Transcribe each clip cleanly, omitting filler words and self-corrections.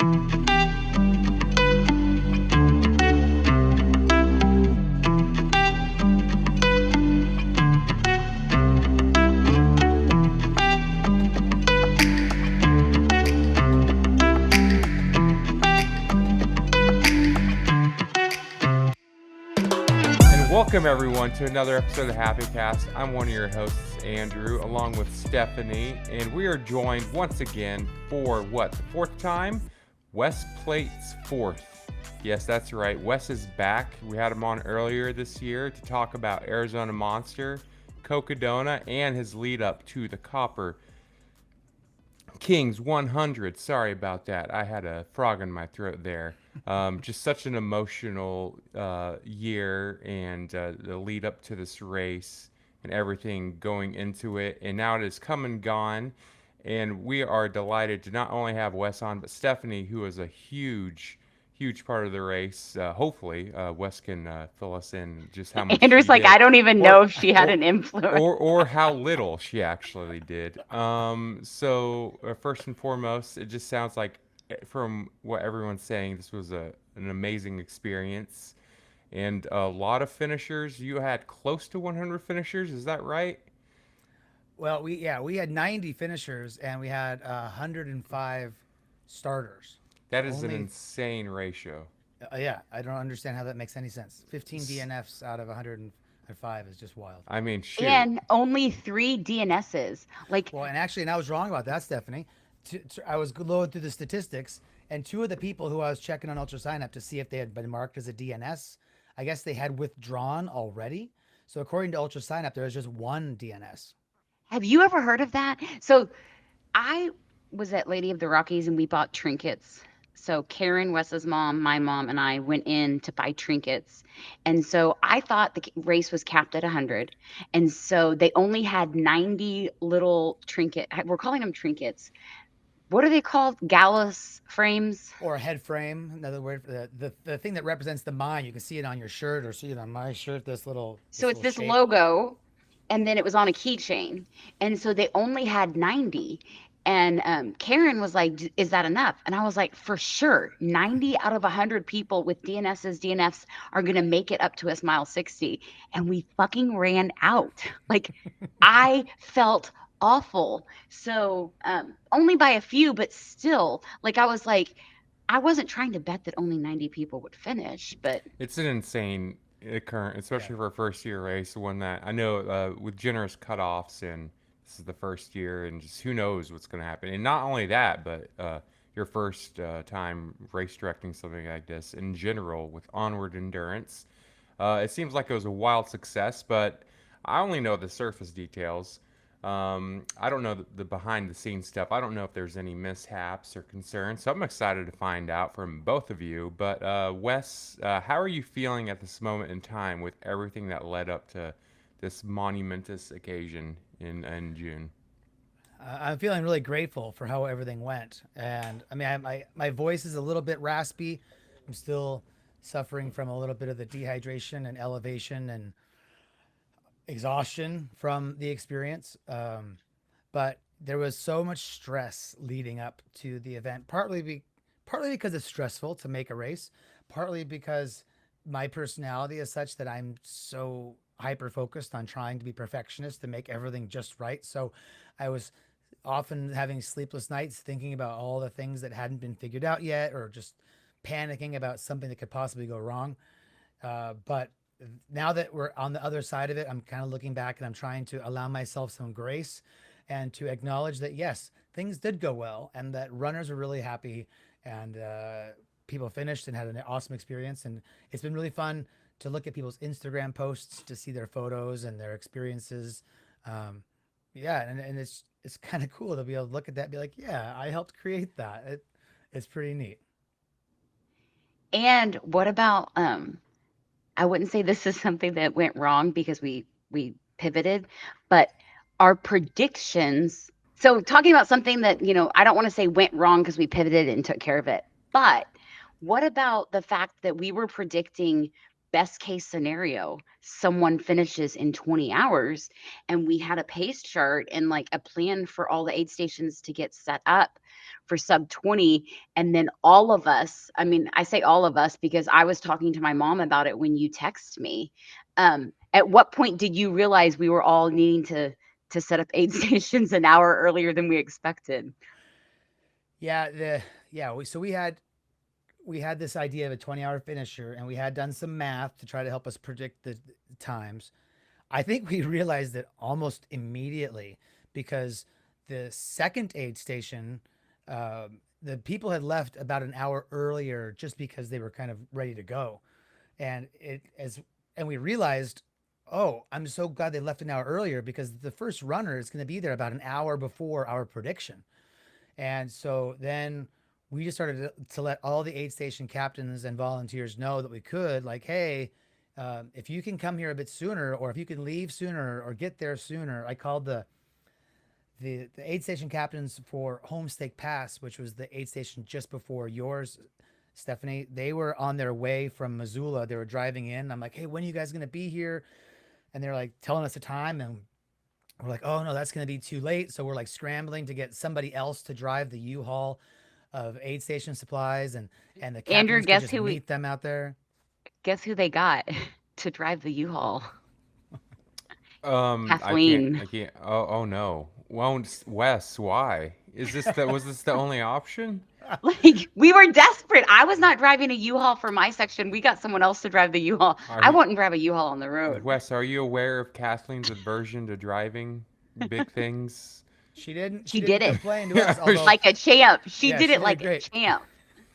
Welcome, everyone, to another episode of HappyCast. I'm one of your hosts, Andrew, along with Stephanie, and we are joined once again for the fourth time? Wes Plate's fourth. Yes, that's right. Wes is back. We had him on earlier this year to talk about Arizona Monster, Cocodona, and his lead up to the Copper Kings 100. Sorry about that. I had a frog in my throat there. Just such an emotional year, and the lead up to this race and everything going into it. And now it has come and gone. And we are delighted to not only have Wes on, but Stephanie, who is a huge part of the race. Hopefully, Wes can fill us in just how much Andrew's she like, did, I don't even know if she had or an influence. or how little she actually did. So first and foremost, it just sounds like, from what everyone's saying, this was an amazing experience, and a lot of finishers. You had close to 100 finishers, is that right? Well, we had 90 finishers and we had 105 starters. That is an Only insane ratio. yeah, I don't understand how that makes any sense. 15 DNFs out of 105 is just wild. I mean, shoot. And only 3 DNSs. Like, Well, and I was wrong about that, Stephanie. I was going through the statistics, and two of the people who I was checking on Ultra Sign Up to see if they had been marked as a DNS, I guess they had withdrawn already. So according to Ultra Sign Up, there was just one DNS. have you ever heard of that? So I was at Lady of the Rockies and we bought trinkets. So Karen, Wes's mom, my mom, and I went in to buy trinkets. And so I thought the race was capped at 100. And so they only had 90 little we're calling them trinkets. What are they called? Gallus frames? Or a head frame, another word for the thing that represents the mine. You can see it on your shirt or see it on my shirt. So it's this shape. logo, and then it was on a keychain. And so they only had 90. And Karen was like, is that enough? And I was like, for sure. 90 out of 100 people with DNFs are going to make it up to us mile 60. And we fucking ran out. Like, I felt awful. So only by a few, but still, like, I was like, I wasn't trying to bet that only 90 people would finish, but It's an insane occurrence, especially Yeah. for a first year race. One that I know, with generous cutoffs, and this is the first year, and just who knows what's going to happen. And not only that, but your first time race directing something like this in general with onward endurance. It seems like it was a wild success, but I only know the surface details. I don't know the behind the scenes stuff. I don't know if there's any mishaps or concerns. So I'm excited to find out from both of you. But Wes, how are you feeling at this moment in time with everything that led up to this monumentous occasion in June? I'm feeling really grateful for how everything went. And I mean, my voice is a little bit raspy. I'm still suffering from a little bit of the dehydration and elevation and exhaustion from the experience. But there was so much stress leading up to the event, partly because it's stressful to make a race, partly because my personality is such that I'm so hyper focused on trying to be perfectionist to make everything just right. So I was often having sleepless nights thinking about all the things that hadn't been figured out yet, or just panicking about something that could possibly go wrong. But now that we're on the other side of it, I'm kind of looking back and I'm trying to allow myself some grace and to acknowledge that, yes, things did go well and that runners were really happy, and people finished and had an awesome experience. And it's been really fun to look at people's Instagram posts to see their photos and their experiences. Yeah, and it's kind of cool to be able to look at that and be like, yeah, I helped create that. It's pretty neat. and what about I wouldn't say this is something that went wrong because we pivoted, but our predictions. So talking about something that, I don't want to say went wrong because we pivoted and took care of it. But what about the fact that we were predicting best case scenario, someone finishes in 20 hours. And we had a pace chart and like a plan for all the aid stations to get set up for sub 20. And then all of us, I mean, I say all of us because I was talking to my mom about it when you text me. At what point did you realize we were all needing to set up aid stations an hour earlier than we expected? Yeah, so we had this idea of a 20-hour finisher, and we had done some math to try to help us predict the times. I think we realized it almost immediately because the second aid station, the people had left about an hour earlier just because they were kind of ready to go, and we realized, oh, I'm so glad they left an hour earlier because the first runner is going to be there about an hour before our prediction. And so then we just started to let all the aid station captains and volunteers know that we could, like, hey, if you can come here a bit sooner, or if you can leave sooner or get there sooner. I called the aid station captains for Homestake Pass, which was the aid station just before yours, Stephanie. They were on their way from Missoula. They were driving in. I'm like, hey, when are you guys going to be here? And they're like telling us the time, and we're like, oh no, that's going to be too late. So we're like scrambling to get somebody else to drive the U-Haul of aid station supplies, and the Andrew, captains could just meet them out there. guess who they got to drive the U-Haul? I can't. Kathleen. I can't. Oh no. Won't Wes? Why? Was this the only option? Like we were desperate. I was not driving a U-Haul for my section. We got someone else to drive the U-Haul. Are I you, wouldn't drive a U-Haul on the road. Wes? Are you aware of Kathleen's aversion to driving big things? She She did didn't it complain to us, although like a champ. She yeah, did she it did it like a great. champ.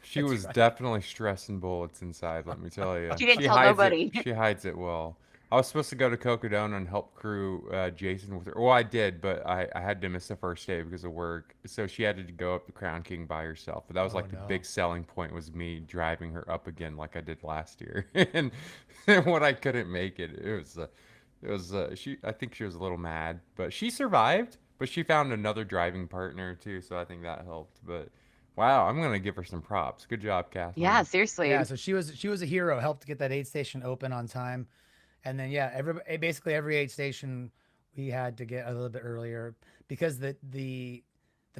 She That's was right. definitely stressing bullets inside. Let me tell you. She didn't tell nobody. She hides it well. I was supposed to go to Cocodona and help crew Jason with her. Well, I did, but I had to miss the first day because of work. So she had to go up the Crown King by herself. But that was Oh like the no. big selling point was me driving her up again like I did last year. And when I couldn't make it, it was she. I think she was a little mad, but she survived. But she found another driving partner too, so I think that helped. But wow, I'm gonna give her some props. Good job, Yeah, Kathleen. Yeah, seriously. so she was a hero, helped get that aid station open on time. And then yeah, basically every aid station we had to get a little bit earlier because the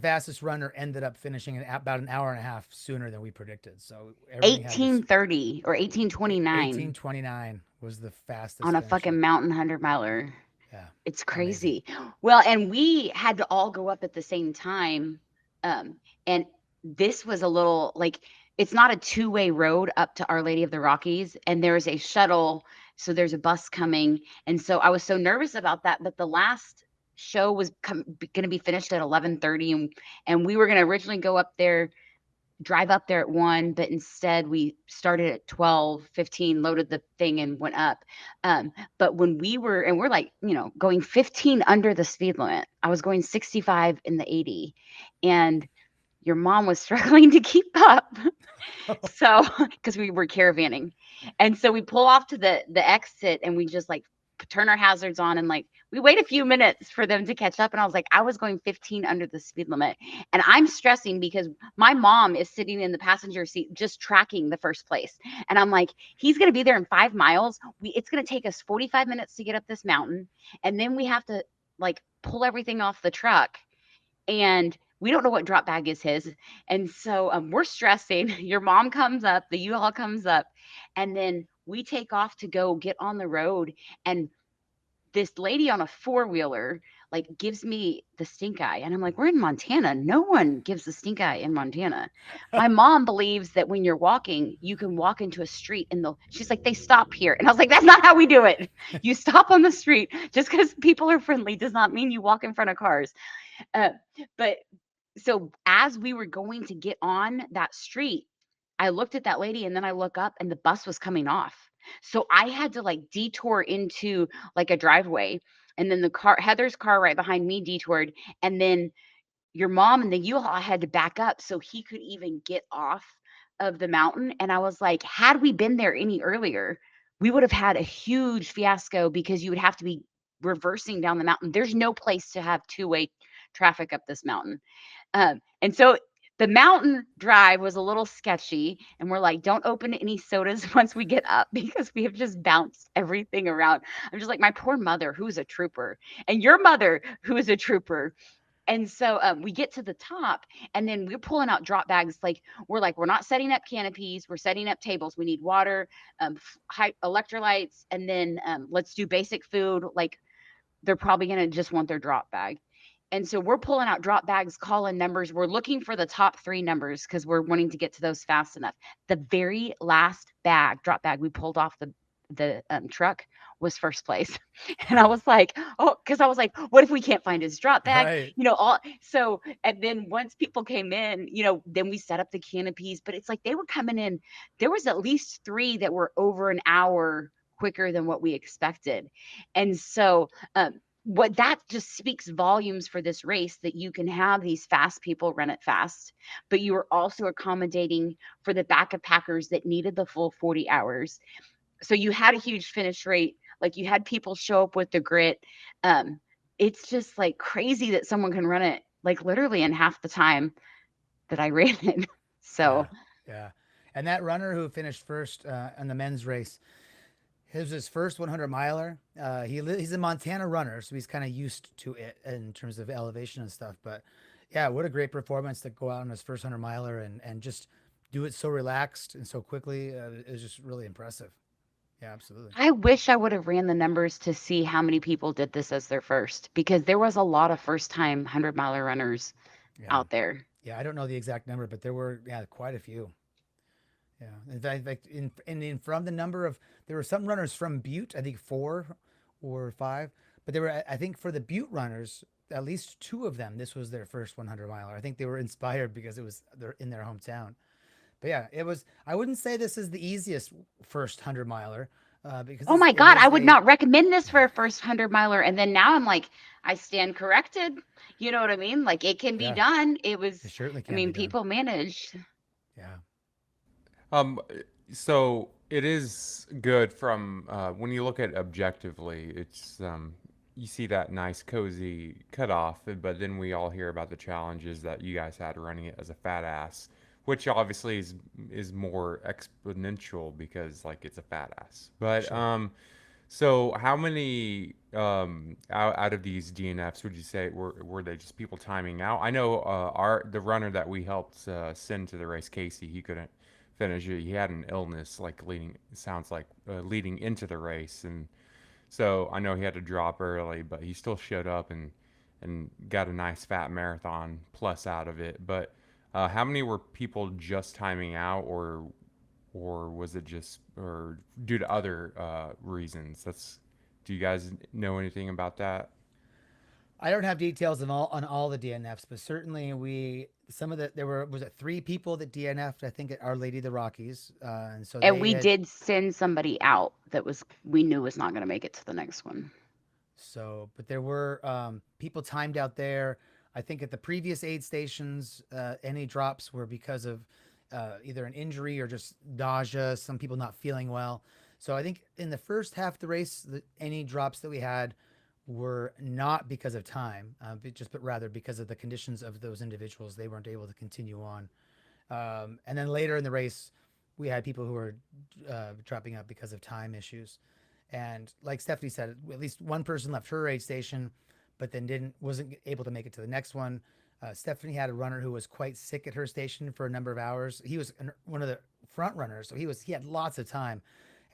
fastest runner ended up finishing in about an hour and a half sooner than we predicted. So everything had this 1830 or 1829 1829 was the fastest on a finisher. fucking mountain 100 miler. Yeah. It's Amazing. crazy. Well, and we had to all go up at the same time. And this was a little like it's not a two-way road up to Our Lady of the Rockies, and there's a shuttle, so there's a bus coming. And so I was so nervous about that, but the last show was going to be finished at 11:30, and we were going to originally go up there, drive up there at 1, but instead we started at 12:15, loaded the thing and went up. But when we're like, going 15 under the speed limit. I was going 65 in the 80, and your mom was struggling to keep up. So, because we were caravanning, and so we pull off to the exit, and we just like turn our hazards on, and like we wait a few minutes for them to catch up. And I was like, I was going 15 under the speed limit, and I'm stressing because my mom is sitting in the passenger seat just tracking the first place, and I'm like, he's gonna be there in 5 miles. It's gonna take us 45 minutes to get up this mountain, and then we have to like pull everything off the truck, and we don't know what drop bag is his. And so we're stressing. Your mom comes up, the U-Haul comes up, and then we take off to go get on the road. And this lady on a four-wheeler like gives me the stink eye. And I'm like, we're in Montana. No one gives the stink eye in Montana. My mom believes that when you're walking, you can walk into a street and she's like, they stop here. And I was like, that's not how we do it. You stop on the street. Just because people are friendly does not mean you walk in front of cars. Uh, but so as we were going to get on that street, I looked at that lady and then I look up and the bus was coming off. So I had to like detour into like a driveway, and then Heather's car right behind me detoured, and then your mom and the U-Haul had to back up so he could even get off of the mountain. And I was like, had we been there any earlier, we would have had a huge fiasco because you would have to be reversing down the mountain. There's no place to have two-way traffic up this mountain. And so The mountain drive was a little sketchy, and we're like, don't open any sodas once we get up because we have just bounced everything around. I'm just like, my poor mother, who's a trooper, and your mother, who is a trooper. And so we get to the top, and then we're pulling out drop bags. Like, we're not setting up canopies, we're setting up tables. We need water, electrolytes, and then let's do basic food. Like, they're probably going to just want their drop bag. And so we're pulling out drop bags, calling numbers. We're looking for the top three numbers because we're wanting to get to those fast enough. The very last drop bag we pulled off the truck was first place. And I Wow. was like, oh, because I was like, what if we can't find his drop bag? Right. All so, and then once people came in, then we set up the canopies. But it's like they were coming in. There was at least three that were over an hour quicker than what we expected. And so what that just speaks volumes for this race, that you can have these fast people run it fast, but you are also accommodating for the backup packers that needed the full 40 hours. So you had a huge finish rate. Like, you had people show up with the grit. um it's just like crazy that someone can run it like literally in half the time that I ran it. Yeah. So Yeah. And that runner who finished first in the men's race, his was his first 100 miler. He's a Montana runner, so he's kind of used to it in terms of elevation and stuff. But yeah, what a great performance to go out on his first 100 miler and just do it so relaxed and so quickly. It was just really impressive. Yeah, absolutely. I wish I would have ran the numbers to see how many people did this as their first, because there was a lot of first time 100 miler runners Yeah. out there. Yeah, I don't know the exact number, but there were, yeah, quite a few. Yeah, in fact, from the number of, there were some runners from Butte, I think 4 or 5, but there were, I think for the Butte runners, at least 2 of them, this was their first 100 miler. I think they were inspired because it was in their hometown. But yeah, it was. I wouldn't say this is the easiest first 100 miler because Oh my it God, I is would a. not recommend this for a first 100 miler. And then now I'm like, I stand corrected. You know what I mean? Like, it can be Yeah, done. it certainly I can be mean, done. people managed. Yeah, Um, so it is good from when you look at it objectively. It's you see that nice cozy cutoff, but then we all hear about the challenges that you guys had running it as a fat ass, which obviously is more exponential because like it's a fat ass. But sure. so how many out of these DNFs would you say were they just people timing out? I know the runner that we helped send to the race, Casey, he couldn't finish it. He had an illness like leading into the race, and so I know he had to drop early, but he still showed up and got a nice fat marathon plus out of it. But how many were people just timing out, or was it just or due to other reasons? Do you guys know anything about that? I don't have details on all the DNFs, but certainly there were, was it 3 people that DNF'd? I think at Our Lady of the Rockies, and so And they we had. did send somebody out that we knew was not going to make it to the next one. So, but there were people timed out there. I think at the previous aid stations, any drops were because of either an injury or just nausea, some people not feeling well. So I think in the first half of the race, any drops that we had were not because of time, but rather because of the conditions of those individuals. They weren't able to continue on. And then later in the race, we had people who were dropping out because of time issues. And like Stephanie said, at least one person left her aid station, but then wasn't able to make it to the next one. Stephanie had a runner who was quite sick at her station for a number of hours. He was one of the front runners, so he had lots of time,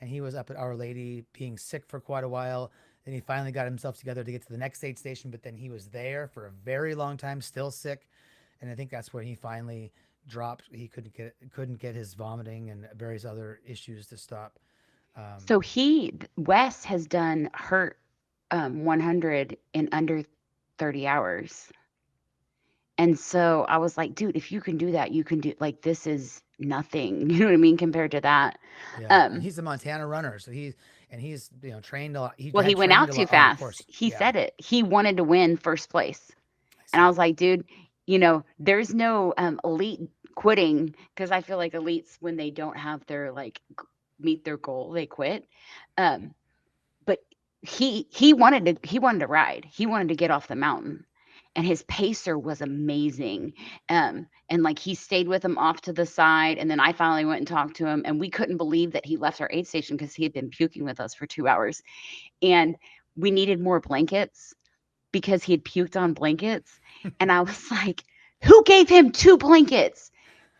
and he was up at Our Lady being sick for quite a while. Then he finally got himself together to get to the next aid station, but then he was there for a very long time, still sick, and I think that's when he finally dropped. He couldn't get his vomiting and various other issues to stop. Um, So Wes has done Hurt 100 in under 30 hours. And so I was like, dude, if you can do that, you can do, like, this is nothing. You know what I mean? Compared to that. Yeah, and Um, he's a Montana runner, so he's trained a lot. He well, he had went trained out a too lot on the fast. course. He Yeah, said it. He wanted to win first place. I And I see. was like, dude, there's no elite quitting, because I feel like elites, when they don't have their like meet their goal, they quit. But he wanted to ride. He wanted to get off the mountain. and his pacer was amazing. And like he stayed with him off to the side, and then I finally went and talked to him, and we couldn't believe that he left our aid station because he had been puking with us for 2 hours, and we needed more blankets because he had puked on blankets, and I was like, "Who gave him 2 blankets?"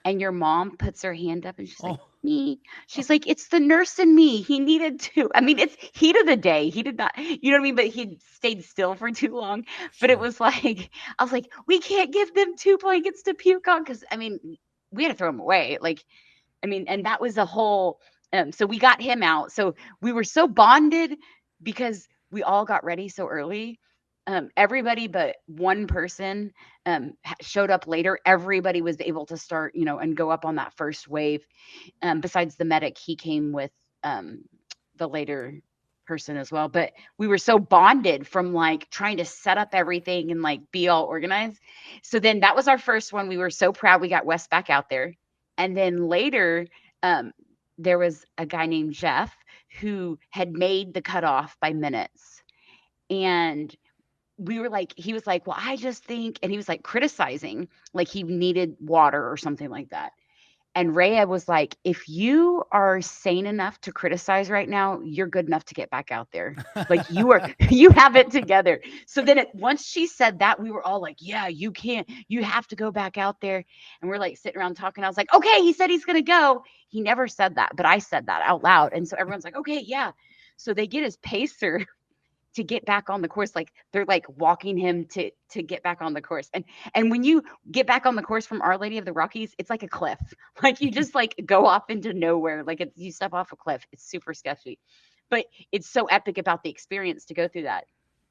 And your mom puts her hand up and she's like, Oh, "Me." She's like, "It's the nurse and me. He needed to." I mean, it's heat of the day. He did not, you know what I mean? But he stayed still for too long. But it sure. was like, I was like, "We can't give them 2 blankets to puke on." Cause I mean, we had to throw them away. Like, I mean, and that was a whole, so we got him out. So we were so bonded because we all got ready so early. Everybody but one person showed up later. Everybody was able to start, and go up on that first wave. Besides the medic, he came with um, the later person as well. But we were so bonded from like trying to set up everything and like be all organized. So then that was our first one. We were so proud we got Wes back out there. And then later, um, there was a guy named Jeff who had made the cutoff by minutes. And we were like, he was like, "Well, I just think," and he was like criticizing, like he needed water or something like that. And Rhea was like, "If you are sane enough to criticize right now, you're good enough to get back out there. Like you are, you have it together." So then once she said that, we were all like, "Yeah, you can't, you have to go back out there." And we're like sitting around talking. I was like, "Okay, he said he's going to go." He never said that, but I said that out loud. And so everyone's like, "Okay, yeah." So they get his pacer to get back on the course, like they're like walking him to get back on the course. And when you get back on the course from Our Lady of the Rockies, it's like a cliff. Like you just like go off into nowhere, like it's, you step off a cliff. It's super sketchy, but it's so epic about the experience to go through that.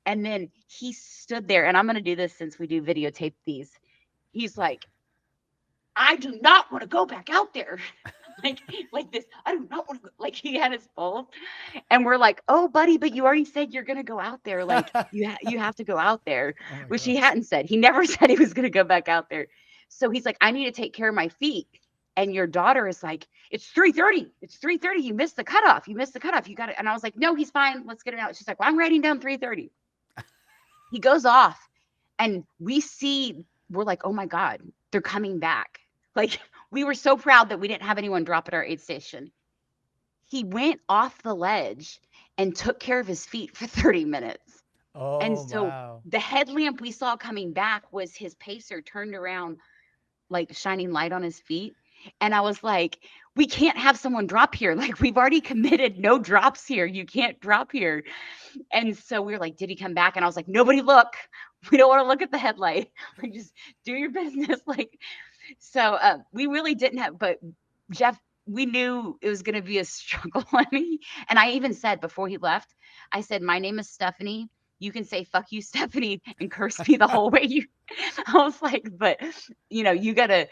And then he stood there, and I'm going to do this since we do videotape these. He's like, "I do not want to go back out there." like like this, "I do not want to go," like he had his pulse. And we're like, "Oh, buddy, but you already said you're gonna go out there. Like you have to go out there," Oh my which he gosh. hadn't said. He never said he was gonna go back out there. So he's like, "I need to take care of my feet." And your daughter is like, "It's 3:30. It's 3:30. You missed the cutoff. You missed the cutoff. You got it." And I was like, "No, he's fine. Let's get it out." She's like, "Well, I'm writing down 3:30." He goes off, and we're like, "Oh my God, they're coming back." Like we were so proud that we didn't have anyone drop at our aid station. He went off the ledge and took care of his feet for 30 minutes. And Oh so wow. the headlamp we saw coming back was his pacer turned around, like shining light on his feet. And I was like, "We can't have someone drop here. Like, we've already committed no drops here. You can't drop here." And so we were like, "Did he come back?" And I was like, "Nobody look. We don't want to look at the headlight. Like, just do your business." Like, so we really didn't have, but Jeff, we knew it was going to be a struggle. And I even said before he left, I said, "My name is Stephanie. You can say 'fuck you, Stephanie,' and curse me the whole way you." I was like, "But you gotta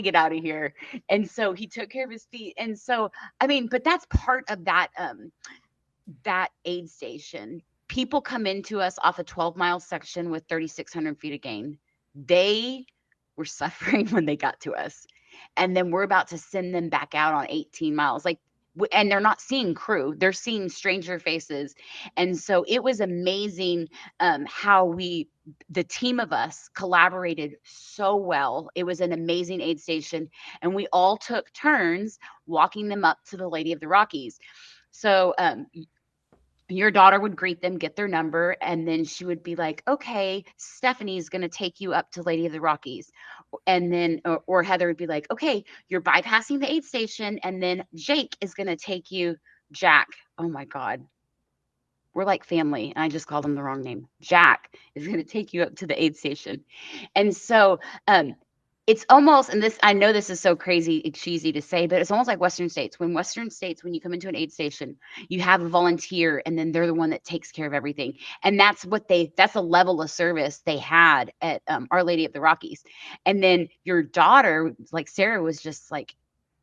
get out of here." And so he took care of his feet. And so, I mean, but that's part of that aid station. People come into us off a 12-mile section with 3,600 feet of gain. They were suffering when they got to us. And then we're about to send them back out on 18 miles. Like, and they're not seeing crew, they're seeing stranger faces. And so it was amazing how the team of us collaborated so well. It was an amazing aid station. And we all took turns walking them up to the Lady of the Rockies. So your daughter would greet them, get their number, and then she would be like, "Okay, Stephanie's going to take you up to Lady of the Rockies." And then, or Heather would be like, "Okay, you're bypassing the aid station, and then Jake is going to take you." Jack, oh my God, we're like family. And I just called him the wrong name. Jack is going to take you up to the aid station. And so, it's almost, and this, I know this is so crazy, cheesy to say, but it's almost like Western states. Western states, when you come into an aid station, you have a volunteer, and then they're the one that takes care of everything. And that's a level of service they had at Our Lady of the Rockies. And then your daughter, like Sarah, was just like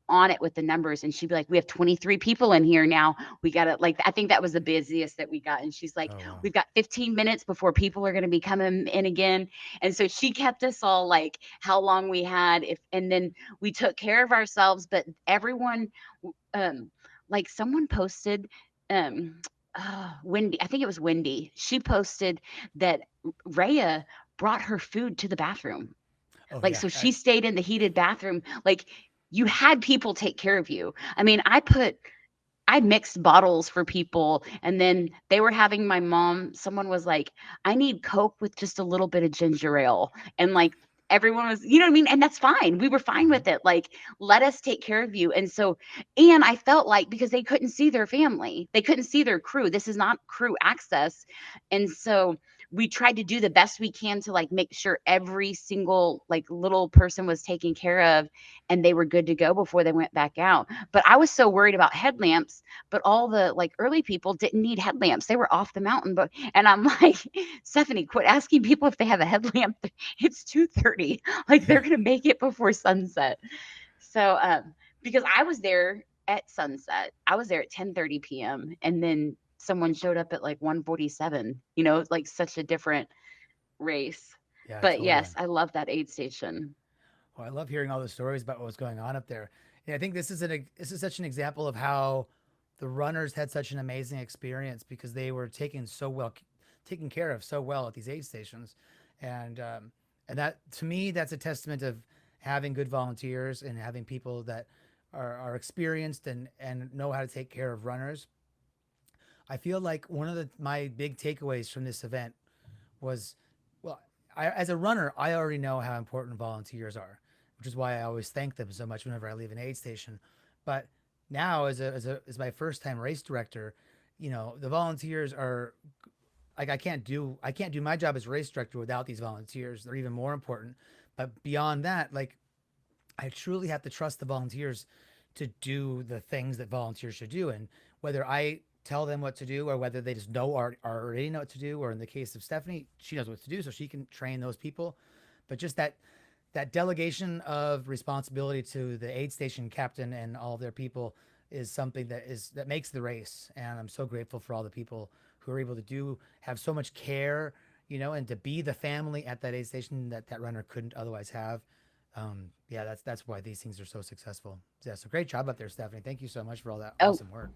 on it with the numbers, and she'd be like, "We have 23 people in here now. We got to," like, I think that was the busiest that we got. And she's like, Oh wow. "We've got 15 minutes before people are going to be coming in again." And so she kept us all like how long we had, if, and then we took care of ourselves. But everyone, um like someone posted, um Wendy, I think it was Wendy, she posted that Rhea brought her food to the bathroom. Oh Like, yeah. so she stayed in the heated bathroom. Like, you had people take care of you. I mean, I mixed bottles for people, and then they were having my mom, someone was like, "I need Coke with just a little bit of ginger ale." And like everyone was, you know what I mean? And that's fine. We were fine Mhm. with it. Like, let us take care of you. And so, and I felt like because they couldn't see their family, they couldn't see their crew. This is not crew access. And so we tried to do the best we can to like make sure every single like little person was taken care of and they were good to go before they went back out. But I was so worried about headlamps, but all the like early people didn't need headlamps. They were off the mountain. But and I'm like, Stephanie, quit asking people if they have a headlamp. It's 2:30. Like they're gonna make it before sunset. So because I was there at sunset. I was there at 10:30 p.m. and then someone showed up at like 1:47. You know, it's like such a different race. Yeah, But totally. yes, I love that aid station. Well, I love hearing all the stories about what was going on up there. And I think this is such an example of how the runners had such an amazing experience because they were taken care of so well at these aid stations, and that to me that's a testament of having good volunteers and having people that are experienced and know how to take care of runners. I feel like one of my big takeaways from this event was, well, as a runner, I already know how important volunteers are, which is why I always thank them so much whenever I leave an aid station. But now, as my first time race director, the volunteers are like I can't do my job as race director without these volunteers. They're even more important. But beyond that, like I truly have to trust the volunteers to do the things that volunteers should do. And whether I tell them what to do or whether they just already know what to do, or in the case of Stephanie, she knows what to do, so she can train those people. But just that delegation of responsibility to the aid station captain and all their people is something that makes the race. And I'm so grateful for all the people who are able to have so much care, and to be the family at that aid station that runner couldn't otherwise have. Yeah, that's why these things are so successful. Yeah, so great job up there, Stephanie. Thank you so much for all that Oh, awesome work.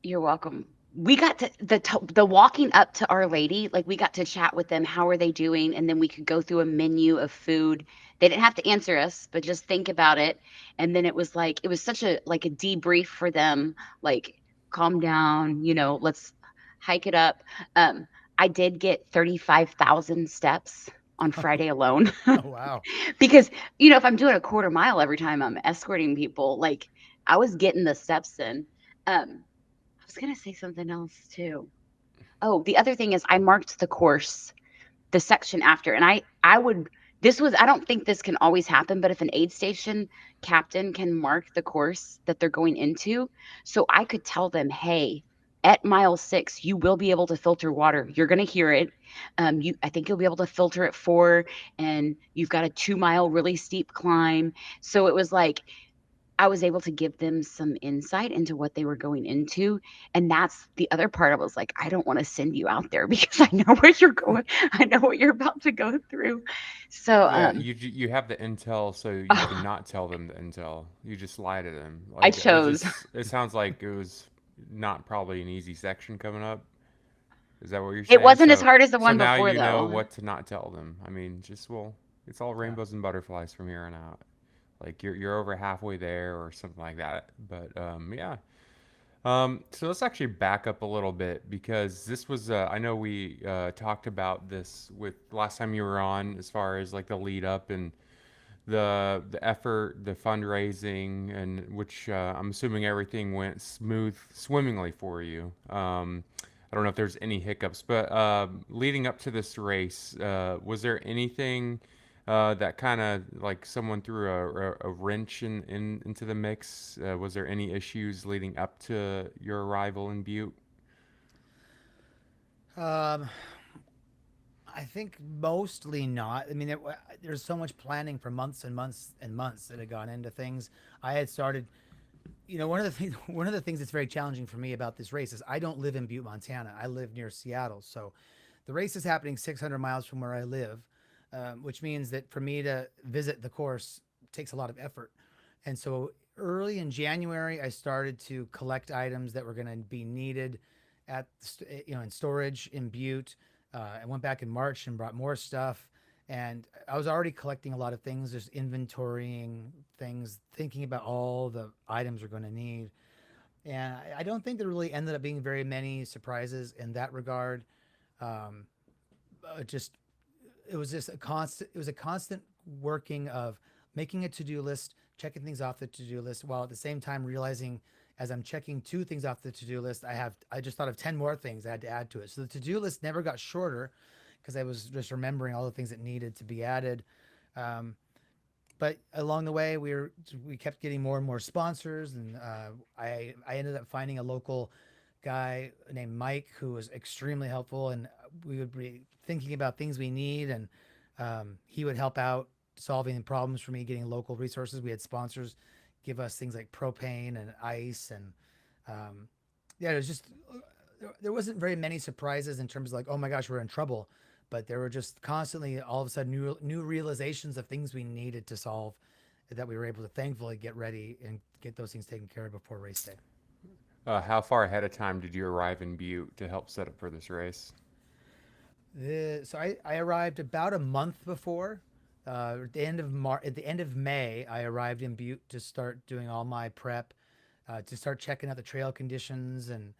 you're welcome. We got to the walking up to Our Lady, like we got to chat with them. How are they doing? And then we could go through a menu of food. They didn't have to answer us, but just think about it. And then it was such a like a debrief for them. Like, calm down, let's hike it up. Um, I did get 35,000 steps on Friday alone. Oh wow. Because if I'm doing a quarter mile every time I'm escorting people, like I was getting the steps in. I was gonna say something else too. Oh, the other thing is I marked the course, the section after, and I would this was I don't think this can always happen, but if an aid station captain can mark the course that they're going into, so I could tell them, hey, at mile 6, you will be able to filter water. You're gonna hear it. I think you'll be able to filter at 4, and you've got a 2-mile really steep climb. So it was like I was able to give them some insight into what they were going into, and that's the other part. I was like, "I don't wanna send you out there because I know where you're going. I know what you're about to go through." So, Yeah, you have the intel, so you can oh, not tell them the intel. You just lie to them. I Like chose. it sounds like it was not probably an easy section coming up. Is that what you're It saying? wasn't as So hard as the so one now before, you know though. what to not tell them. I mean, just well, it's all Yeah. rainbows and butterflies from here on out. Like you're over halfway there or something like that. But yeah. So let's actually back up a little bit because this was I know we talked about this with last time you were on as far as like the lead up and the effort, the fundraising, and which I'm assuming everything went swimmingly for you. I don't know if there's any hiccups, but leading up to this race, was there anything that kind of like someone threw a wrench into the mix? Was there any issues leading up to your arrival in Butte? Um, I think mostly not. I mean, there's so much planning for months and months and months that had gone into things. I had started, one of the things that's very challenging for me about this race is I don't live in Butte, Montana. I live near Seattle, so the race is happening 600 miles from where I live, which means that for me to visit the course takes a lot of effort. And so early in January, I started to collect items that were going to be needed in storage in Butte. I went back in March and brought more stuff, And I was already collecting a lot of things, just inventorying things, thinking about all the items we're going to need. And I don't think there really ended up being very many surprises in that regard. Um, just it was just a constant. It was a constant working of making a to-do list, checking things off the to-do list, while at the same time realizing as I'm checking two things off the to-do list, I just thought of 10 more things I had to add to it. So the to-do list never got shorter because I was just remembering all the things that needed to be added. Um, but along the way, we kept getting more and more sponsors, and I ended up finding a local guy named Mike who was extremely helpful, and we would be thinking about things we need, and he would help out solving problems for me, getting local resources. We had sponsors give us things like propane and ice, and yeah, it was just there wasn't very many surprises in terms of like, oh my gosh, we're in trouble, but there were just constantly all of a sudden new realizations of things we needed to solve that we were able to thankfully get ready and get those things taken care of before race day. How far ahead of time did you arrive in Butte to help set up for this race? So I arrived about a month before. At the end of at the end of May, I arrived in Butte to start doing all my prep, to start checking out the trail conditions, and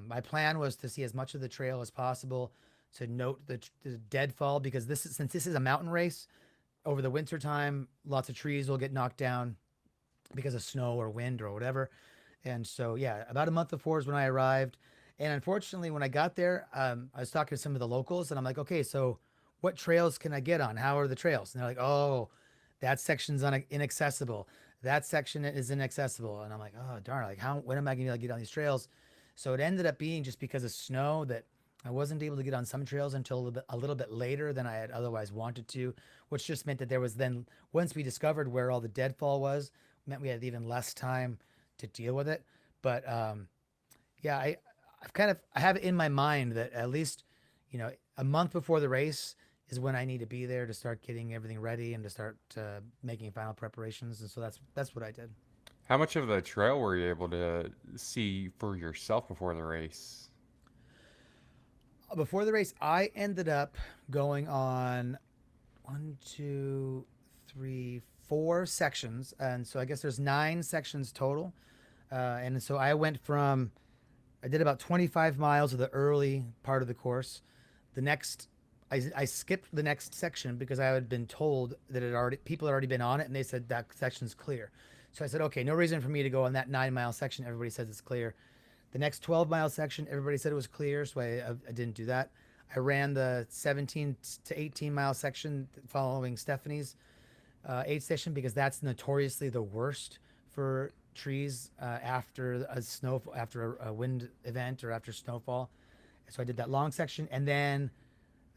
my plan was to see as much of the trail as possible, to note the deadfall, because since this is a mountain race, over the winter time, lots of trees will get knocked down because of snow or wind or whatever. And so, yeah, about a month before is when I arrived. And unfortunately, when I got there, I was talking to some of the locals, and I'm like, okay, so what trails can I get on? How are the trails? And they're like, oh, that section's inaccessible. That section is inaccessible. And I'm like, oh, darn, like, when am I going to get on these trails? So it ended up being just because of snow that I wasn't able to get on some trails until a little bit later than I had otherwise wanted to, which just meant that there was then, once we discovered where all the deadfall was, meant we had even less time to deal with it. But yeah, I have it in my mind that at least, a month before the race is when I need to be there to start getting everything ready and to start making final preparations. And so that's what I did. How much of the trail were you able to see for yourself before the race? Before the race, I ended up going on one, two, three, four sections, and so I guess there's 9 sections total. And so I did about 25 miles of the early part of the course. The next, I skipped the next section because I had been told that people had already been on it, and they said that section's clear. So I said, okay, no reason for me to go on that 9-mile section. Everybody says it's clear. The next 12-mile section, everybody said it was clear, so I didn't do that. I ran the 17 to 18-mile section following Stephanie's aid station because that's notoriously the worst for trees after a wind event or after snowfall. So I did that long section, and then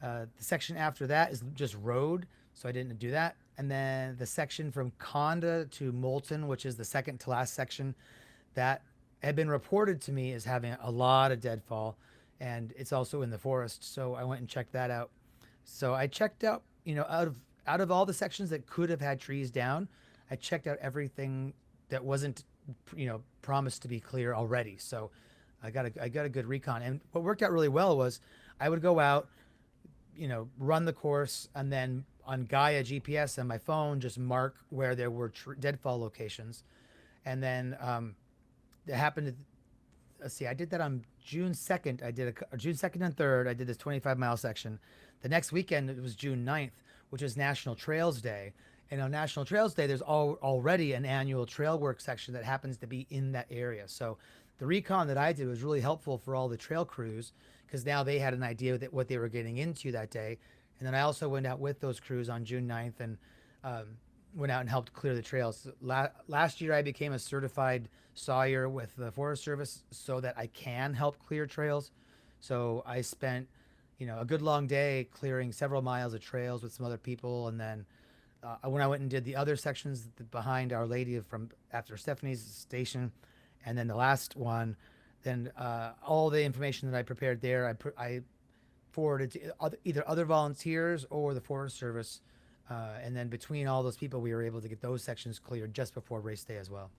the section after that is just road, so I didn't do that. And then the section from Conda to Moulton, which is the second to last section, that had been reported to me as having a lot of deadfall, and it's also in the forest. So I went and checked that out. So I checked out, out of all the sections that could have had trees down, I checked out everything that wasn't, promised to be clear already. So I got a good recon. And what worked out really well was I would go out, run the course, and then on Gaia GPS on my phone, just mark where there were deadfall locations. And then it happened to, let's see, I did that on June 2nd. June 2nd and 3rd, I did this 25-mile section. The next weekend, it was June 9th, which is National Trails Day. And on National Trails Day, there's already an annual trail work section that happens to be in that area. So the recon that I did was really helpful for all the trail crews because now they had an idea that what they were getting into that day. And then I also went out with those crews on June 9th and went out and helped clear the trails. Last year, I became a certified sawyer with the Forest Service so that I can help clear trails. So I spent, a good long day clearing several miles of trails with some other people. And then when I went and did the other sections behind Our Lady from after Stephanie's station, and then the last one, then all the information that I prepared there, I forwarded to either other volunteers or the Forest Service. And then between all those people, we were able to get those sections cleared just before race day as well.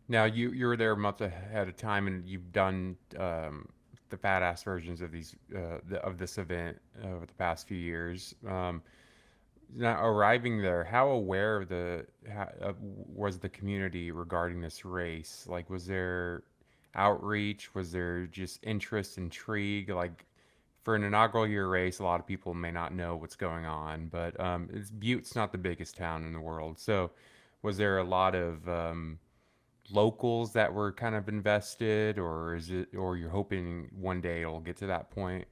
Now you were there a month ahead of time, and you've done the fat ass versions of of this event over the past few years. Now arriving there, how aware was the community regarding this race? Like, was there outreach? Was there just interest, intrigue? Like, for an inaugural year race, a lot of people may not know what's going on, but Butte's not the biggest town in the world. So, was there a lot of locals that were kind of invested, or or you're hoping one day it'll get to that point?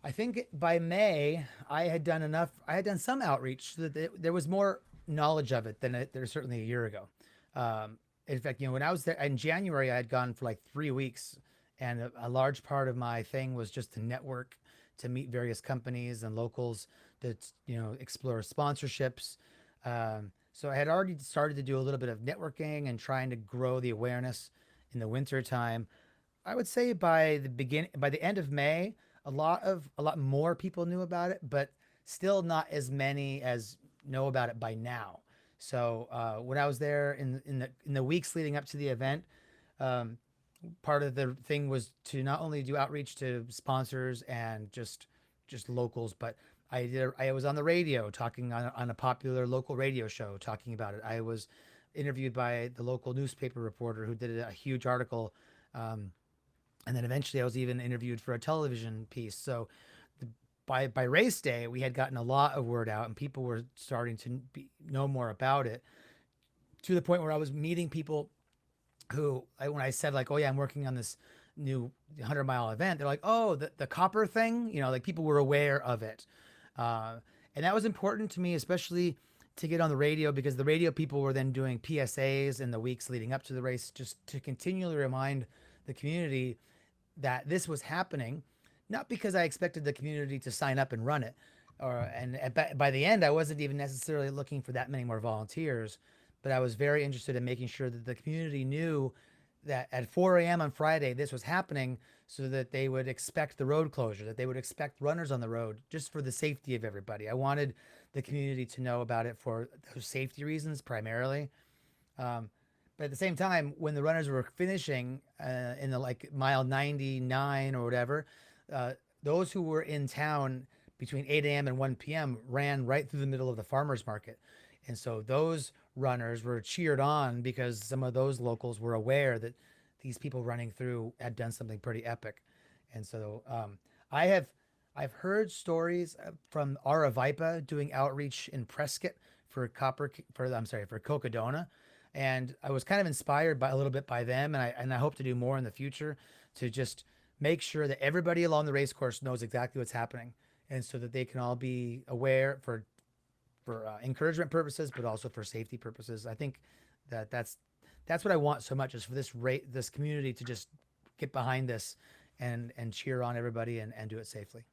I think by May, I had done enough. I had done some outreach so that there was more knowledge of it than there was certainly a year ago. In fact, when I was there in January, I had gone for like 3 weeks, and a large part of my thing was just to network, to meet various companies and locals, to explore sponsorships. So I had already started to do a little bit of networking and trying to grow the awareness in the winter time. I would say by the end of May, a lot more people knew about it, but still not as many as know about it by now. So when I was there in the weeks leading up to the event, um, part of the thing was to not only do outreach to sponsors and just locals, but I was on the radio talking on a popular local radio show talking about it. I was interviewed by the local newspaper reporter who did a huge article. Um, and then eventually I was even interviewed for a television piece. So by race day, we had gotten a lot of word out, and people were starting to know more about it, to the point where I was meeting people who, when I said like, oh yeah, I'm working on this new 100-mile event, they're like, oh, the copper thing, like people were aware of it. Uh, and that was important to me, especially to get on the radio, because the radio people were then doing PSAs in the weeks leading up to the race, just to continually remind the community that this was happening, not because I expected the community to sign up and run it. And by the end, I wasn't even necessarily looking for that many more volunteers, but I was very interested in making sure that the community knew that at 4 a.m. on Friday, this was happening, so that they would expect the road closure, that they would expect runners on the road, just for the safety of everybody. I wanted the community to know about it for those safety reasons primarily. Um, but at the same time, when the runners were finishing in the like mile 99 or whatever, uh, those who were in town between 8 a.m. and 1 p.m. ran right through the middle of the farmers market. And so those runners were cheered on because some of those locals were aware that these people running through had done something pretty epic. And so I have I've heard stories from Aravipa doing outreach in Prescott for Cocodona, and I was kind of inspired by a little bit by them, and I hope to do more in the future to just make sure that everybody along the race course knows exactly what's happening, and so that they can all be aware for encouragement purposes, but also for safety purposes. I think that's what I want so much, is for this community to just get behind this and cheer on everybody and do it safely.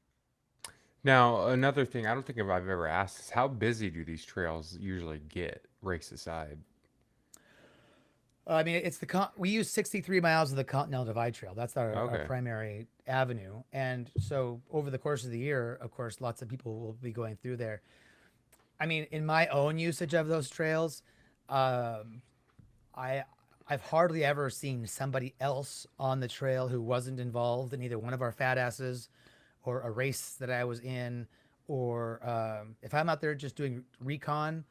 Now, another thing I don't think I've ever asked is, how busy do these trails usually get, race aside? I mean, we use 63 miles of the Continental Divide Trail. That's our Okay. primary avenue. And so over the course of the year, of course, lots of people will be going through there. I mean, in my own usage of those trails, um, I I've hardly ever seen somebody else on the trail who wasn't involved in either one of our fat asses or a race that I was in, or if I'm out there just doing recon,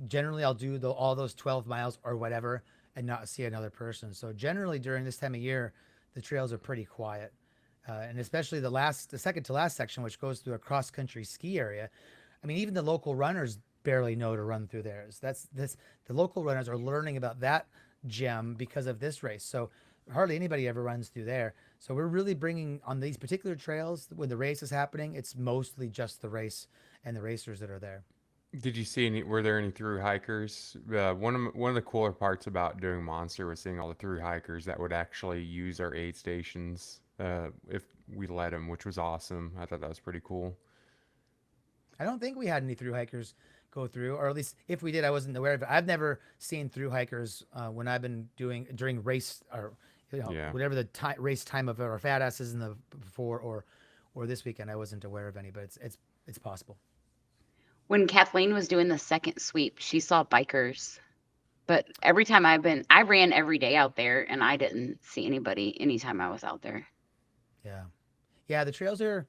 generally I'll do all those 12 miles or whatever and not see another person. So generally during this time of year, the trails are pretty quiet. And especially the second to last section, which goes through a cross country ski area. I mean, even the local runners barely know to run through theirs. The local runners are learning about that gem because of this race. So hardly anybody ever runs through there. So we're really bringing on these particular trails, when the race is happening, it's mostly just the race and the racers that are there. Did you see any? Were there any through hikers? One of the cooler parts about doing Monster was seeing all the through hikers that would actually use our aid stations if we let them, which was awesome. I thought that was pretty cool. I don't think we had any through hikers go through, or at least if we did, I wasn't aware of it. I've never seen through hikers when I've been doing during race, or Yeah. whatever the race time of our fat asses in the before or this weekend. I wasn't aware of any, but it's possible. When Kathleen was doing the second sweep, she saw bikers But every time I ran every day out there, and I didn't see anybody anytime I was out there. Yeah. Yeah, the trails are,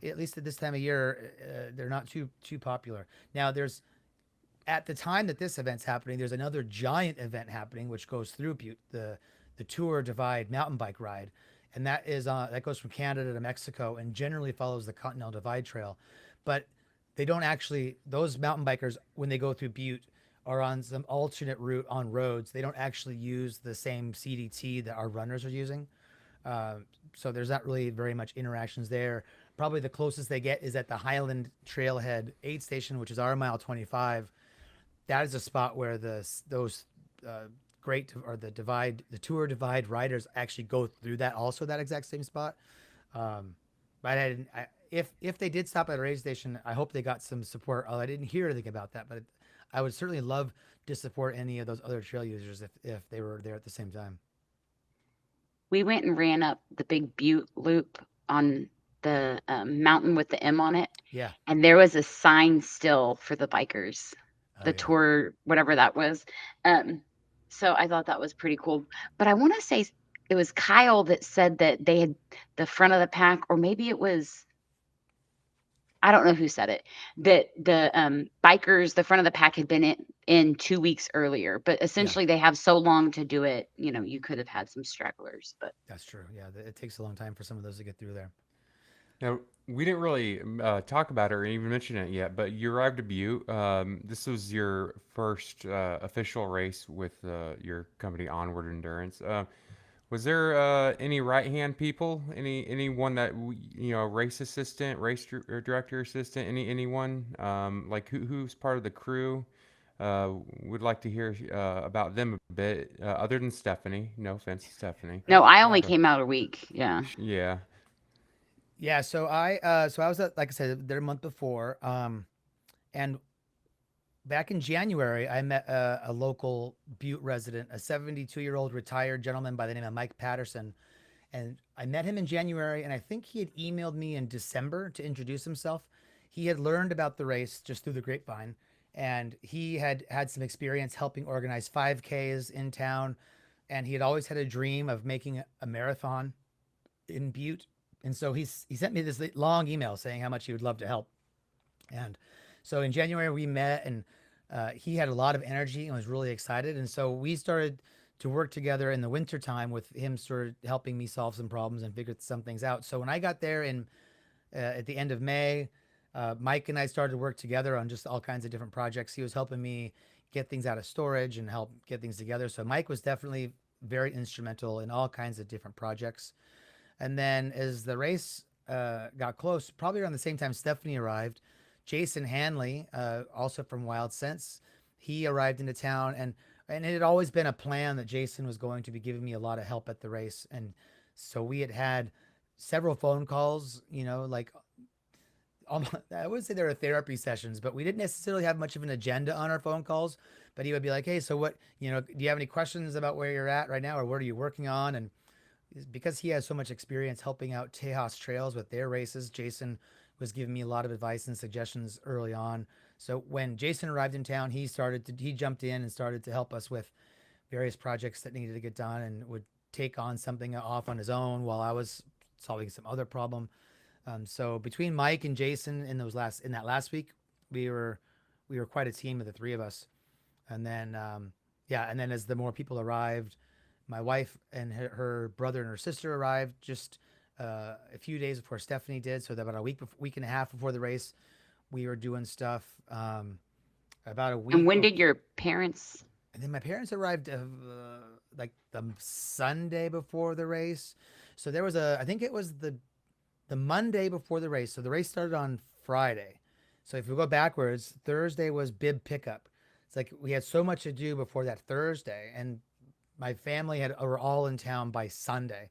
at least at this time of year, they're not too popular. Now, there's at the time that this event's happening, there's another giant event happening which goes through Butte, the Tour Divide mountain bike ride, and that goes from Canada to Mexico and generally follows the Continental Divide Trail, but they don't actually, those mountain bikers when they go through Butte are on some alternate route on roads. They don't actually use the same CDT that our runners are using. Uh, so there's not really very much interactions there. Probably the closest they get is at the Highland Trailhead aid station, which is our mile 25. That is a spot where those uh, the Tour Divide riders actually go through that, also that exact same spot. Um, but if they did stop at a raid station, I hope they got some support. I didn't hear anything about that, but I would certainly love to support any of those other trail users if they were there at the same time. We went and ran up the big Butte loop on the mountain with the M on it, Yeah. and there was a sign still for the bikers, Oh the yeah. tour, whatever that was. So I thought that was pretty cool. But I want to say it was Kyle that said that they had the front of the pack, or maybe it was, I don't know who said it, that the bikers, the front of the pack had been in 2 weeks earlier, but Yeah. essentially they have so long to do it. You could have had some stragglers, but That's true. Yeah, it takes a long time for some of those to get through there. Now, we didn't really talk about it or even mention it yet, but you arrived at Butte. This was your first official race with your company, Onward Endurance. Was there any right-hand people? Anyone that race assistant, or director assistant? Anyone like who's part of the crew? Would like to hear about them a bit. Other than Stephanie, no offense to Stephanie. no, I only Yeah. came out a week. Yeah. Yeah. Yeah. So I was like I said there a month before. And back in January, I met a local Butte resident, a 72-year-old retired gentleman by the name of Mike Patterson. And I met him in January, and I think he had emailed me in December to introduce himself. He had learned about the race just through the grapevine, and he had had some experience helping organize 5Ks in town. And he had always had a dream of making a marathon in Butte. And so he sent me this long email saying how much he would love to help. And so in January we met, and he had a lot of energy and was really excited. And so we started to work together in the winter time with him sort of helping me solve some problems and figure some things out. So when I got there at the end of May, Mike and I started to work together on just all kinds of different projects. He was helping me get things out of storage and help get things together. So Mike was definitely very instrumental in all kinds of different projects. And then as the race got close, probably around the same time Stephanie arrived, Jason Hanley, also from Wild Sense, he arrived into town, and it had always been a plan that Jason was going to be giving me a lot of help at the race. And so we had several phone calls, like I would say there were therapy sessions, but we didn't necessarily have much of an agenda on our phone calls. But he would be like, "Hey, so what, do you have any questions about where you're at right now, or what are you working on?" And because he has so much experience helping out Tejas Trails with their races, Jason was giving me a lot of advice and suggestions early on. So when Jason arrived in town, he jumped in and started to help us with various projects that needed to get done, and would take on something off on his own while I was solving some other problem. So between Mike and Jason in that last week, we were quite a team of the three of us. And then and then as the more people arrived, my wife and her brother and her sister arrived just a few days before Stephanie did. So that about week and a half before the race, we were doing stuff. About a And week. when did your parents? And then my parents arrived like the Sunday before the race. So there was I think it was the Monday before the race. So the race started on Friday. So if we go backwards, Thursday was bib pickup. It's like we had so much to do before that Thursday, and my family were all in town by Sunday.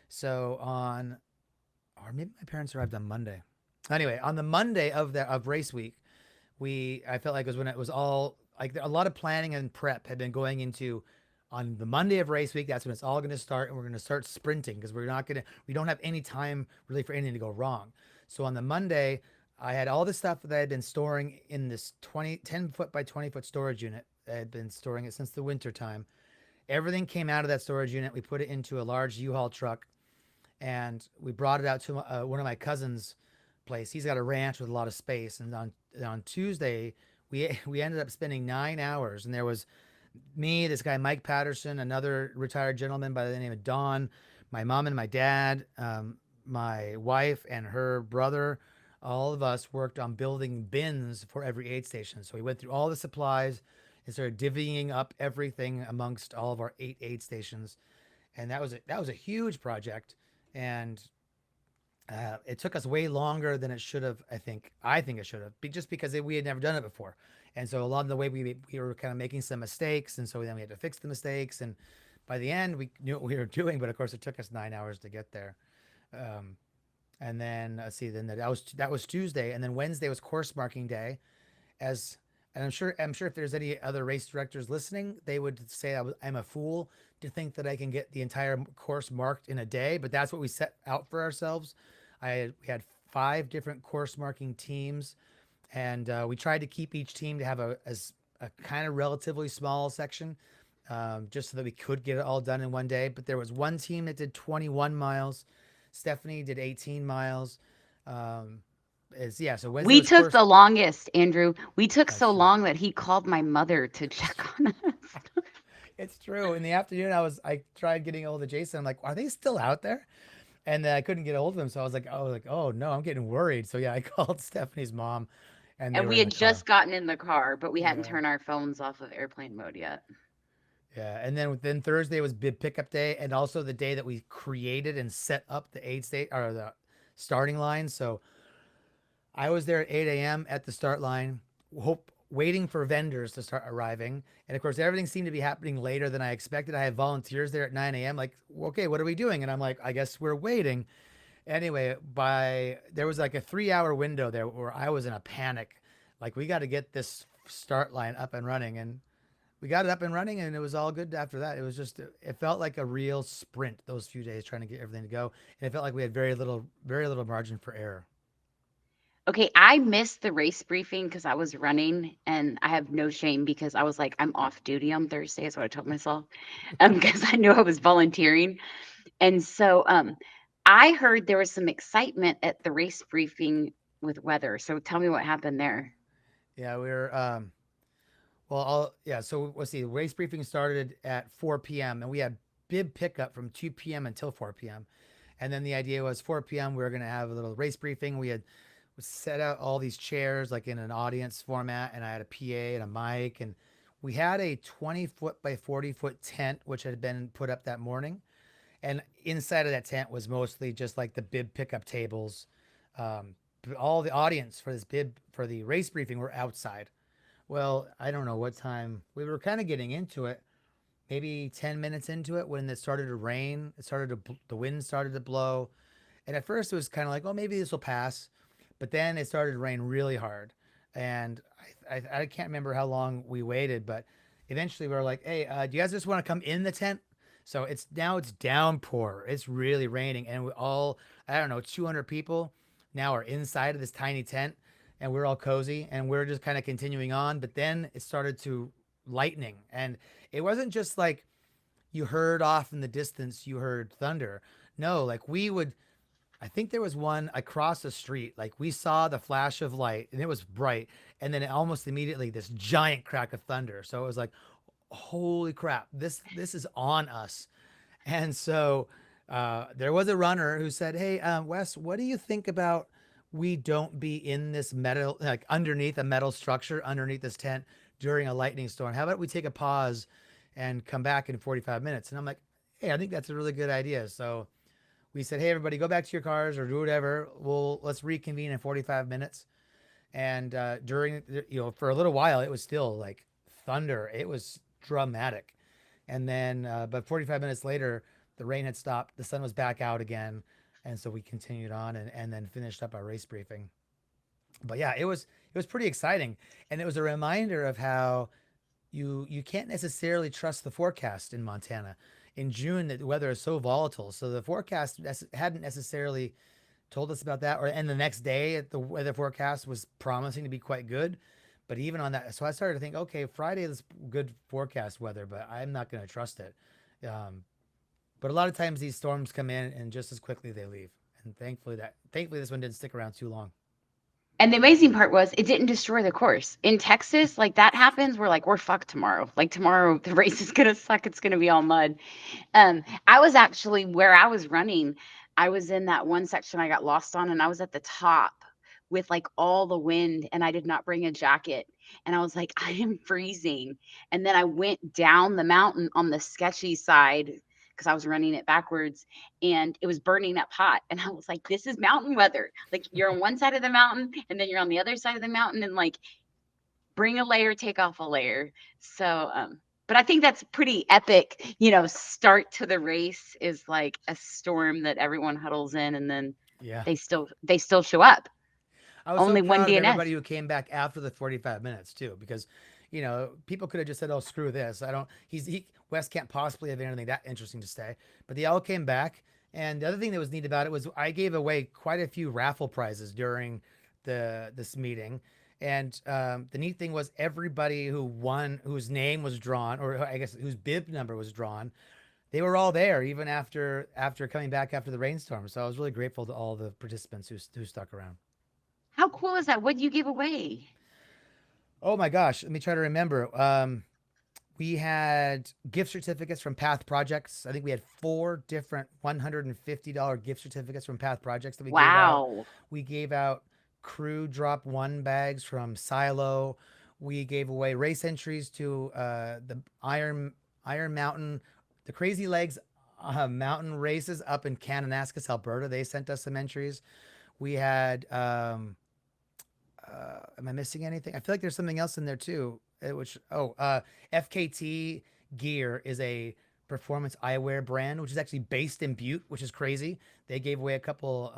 So or maybe my parents arrived on Monday. Anyway, on the Monday of race week, I felt like it was when it was all like a lot of planning and prep had been going into on the Monday of race week. That's when it's all going to start, and we're going to start sprinting because we don't have any time really for anything to go wrong. So on the Monday, I had all the stuff that I had been storing in this 10 foot by 20 foot storage unit had been storing it since the winter time. Everything came out of that storage unit. We put it into a large U-Haul truck, and we brought it out to one of my cousins' place. He's got a ranch with a lot of space. And on Tuesday, we ended up spending 9 hours, and there was me, this guy Mike Patterson, another retired gentleman by the name of Don, my mom and my dad, my wife and her brother. All of us worked on building bins for every aid station. So we went through all the supplies and started divvying up everything amongst all of our 8 aid stations, and that was a huge project. And it took us way longer than it should have. I think it should have, just because we had never done it before. And so along the way, we were kind of making some mistakes, and so then we had to fix the mistakes. And by the end, we knew what we were doing, but of course, it took us 9 hours to get there. Um, and then let's see, then that was Tuesday, and then Wednesday was course marking day. As and I'm sure if there's any other race directors listening, they would say I'm a fool to think that I can get the entire course marked in a day, but that's what we set out for ourselves. We had 5 different course marking teams, and we tried to keep each team to have a kind of relatively small section, just so that we could get it all done in one day. But there was one team that did 21 miles. Stephanie did 18 miles. Um, so Wednesday We was took course. the longest, Andrew. We took That's so true. long that he called my mother to It's check true. on us. It's true. In the afternoon, I tried getting a hold of Jason. I'm like, are they still out there? And I couldn't get a hold of him. So I was like, oh no, I'm getting worried. So yeah, I called Stephanie's mom, and they And were we in the had car. just gotten in the car, but we hadn't Yeah, turned our phones off of airplane mode yet. yeah. And then Thursday was bid pickup day, and also the day that we created and set up the aid state or the starting line. So I was there at 8 a.m. at the start line, waiting for vendors to start arriving. And of course, everything seemed to be happening later than I expected. I had volunteers there at 9 a.m. Like, okay, what are we doing? And I'm like, I guess we're waiting. Anyway, there was like a 3 hour window there where I was in a panic. Like, we got to get this start line up and running. And we got it up and running, and it was all good after that. It felt like a real sprint those few days trying to get everything to go. And it felt like we had very little margin for error. Okay, I missed the race briefing because I was running, and I have no shame because I was like, I'm off duty on Thursday, is what I told myself, because I knew I was volunteering. And so I heard there was some excitement at the race briefing with weather. So tell me what happened there. Yeah, we were yeah, so let's see. Race briefing started at 4 p.m. and we had bib pickup from 2 p.m. until 4 p.m. And then the idea was 4 p.m. we were going to have a little race briefing. We set out all these chairs like in an audience format, and I had a PA and a mic, and we had a 20-foot by 40-foot tent which had been put up that morning. And inside of that tent was mostly just like the bib pickup tables. Um, all the audience for the race briefing were outside. Well, I don't know what time we were kind of getting into it. Maybe 10 minutes into it when it started to rain, the wind started to blow. And at first it was kind of like, oh, maybe this will pass. But then it started to rain really hard. And I can't remember how long we waited, but eventually we were like, hey, do you guys just want to come in the tent? So it's downpour. It's really raining. And I don't know, 200 people now are inside of this tiny tent, and we're all cozy and we're just kind of continuing on. But then it started to lightning, and it wasn't just like you heard off in the distance, you heard thunder. No, like I think there was one across the street. Like, we saw the flash of light and it was bright. And then almost immediately this giant crack of thunder. So it was like, holy crap, this is on us. And so there was a runner who said, hey, Wes, what do you think about we don't be in this metal, like underneath a metal structure, underneath this tent during a lightning storm? How about we take a pause and come back in 45 minutes? And I'm like, hey, I think that's a really good idea. So we said, hey, everybody, go back to your cars or do whatever. Let's reconvene in 45 minutes. And for a little while, it was still like thunder. It was dramatic. And then, but 45 minutes later, the rain had stopped. The sun was back out again. And so we continued on and then finished up our race briefing. But yeah, it was pretty exciting. And it was a reminder of how you can't necessarily trust the forecast in Montana. In June, the weather is so volatile. So the forecast hadn't necessarily told us about that. And the next day, the weather forecast was promising to be quite good. But even on that, so I started to think, okay, Friday is good forecast weather, but I'm not going to trust it. Um, but a lot of times these storms come in and just as quickly they leave. And thankfully this one didn't stick around too long. And the amazing part was it didn't destroy the course. In Texas, like that happens, we're like, we're fucked tomorrow. Like tomorrow, the race is gonna suck. It's gonna be all mud. I was actually where I was running. I was in that one section I got lost on, and I was at the top with like all the wind, and I did not bring a jacket. And I was like, I am freezing. And then I went down the mountain on the sketchy side because I was running it backwards and it was burning up hot. And I was like, this is mountain weather. Like you're on one side of the mountain and then you're on the other side of the mountain and like bring a layer, take off a layer. So, but I think that's pretty epic, start to the race is like a storm that everyone huddles in and then Yeah. they still show up. I was so Only one proud of DNS. everybody who came back after the 45 minutes too, because people could have just said, "Oh, screw this. I don't." Wes can't possibly have anything that interesting to say, but they all came back. And the other thing that was neat about it was I gave away quite a few raffle prizes during this meeting. And the neat thing was everybody who won, whose name was drawn, or I guess whose bib number was drawn, they were all there even after coming back after the rainstorm. So I was really grateful to all the participants who stuck around. How cool is that? What'd you give away? Oh my gosh, let me try to remember. We had gift certificates from Path Projects. I think we had 4 different $150 gift certificates from Path Projects that we gave out. Wow. We gave out crew drop one bags from Silo. We gave away race entries to the Iron Mountain, the Crazy Legs mountain races up in Kananaskis, Alberta. They sent us some entries. We had am I missing anything? I feel like there's something else in there too. FKT Gear is a performance eyewear brand, which is actually based in Butte, which is crazy. They gave away a couple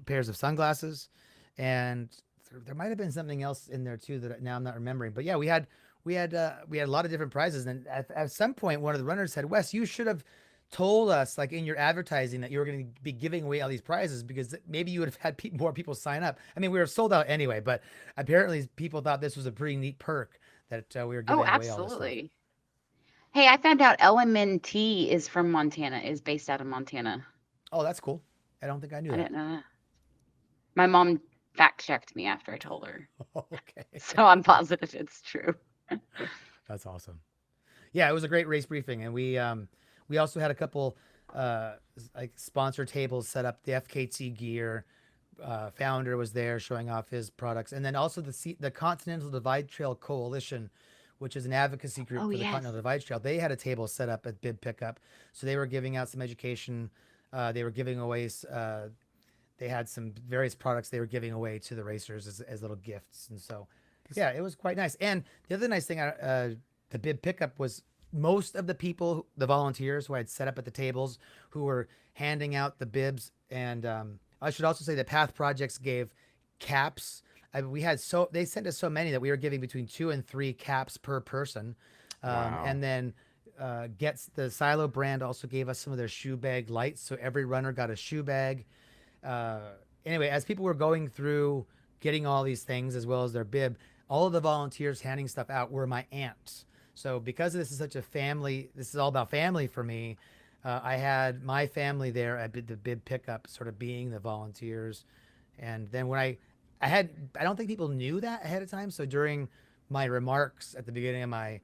pairs of sunglasses, and there might have been something else in there too that now I'm not remembering. But yeah, we had a lot of different prizes, and at some point, one of the runners said, "Wes, you should have told us like in your advertising that you were going to be giving away all these prizes because maybe you would have had more people sign up." I mean, we were sold out anyway, but apparently people thought this was a pretty neat perk that we were Oh, giving away all this stuff. absolutely. Hey, I found out LMNT is from Montana, is based out of Montana. Oh, that's cool. I don't think I knew I that. didn't know that. My mom fact checked me after I told her. Okay, So I'm positive it's true. that's awesome. Yeah, it was a great race briefing, and we also had a couple like sponsor tables set up. The FKT Gear founder was there showing off his products, and then also the Continental Divide Trail Coalition, which is an advocacy group Oh, for the yes. Continental Divide Trail. They had a table set up at Bib Pickup, so they were giving out some education. They were giving away. They had some various products they were giving away to the racers as little gifts, and so yeah, it was quite nice. And the other nice thing, the Bib Pickup was most of the people, the volunteers who I had set up at the tables, who were handing out the bibs. And I should also say the Path Projects gave caps. They sent us so many that we were giving between 2 and 3 caps per person. Wow. And then the Silo brand also gave us some of their shoe bag lights, so every runner got a shoe bag. Anyway, as people were going through getting all these things as well as their bib, all of the volunteers handing stuff out were my aunts. So because this is such a family, this is all about family for me. I had my family there at the bib pickup, sort of being the volunteers. And then when I don't think people knew that ahead of time. So during my remarks at the beginning of my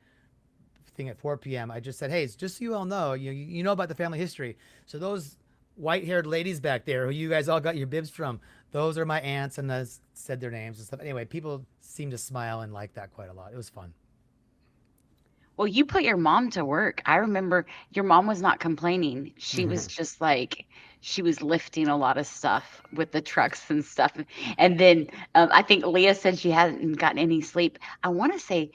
thing at 4 p.m., I just said, "Hey, just so you all know, you know about the family history. So those white-haired ladies back there who you guys all got your bibs from, those are my aunts," and I said their names and stuff. Anyway, people seemed to smile and like that quite a lot. It was fun. Well, you put your mom to work. I remember your mom was not complaining. She was just like, she was lifting a lot of stuff with the trucks and stuff. And then I think Leah said she hadn't gotten any sleep. I want to say,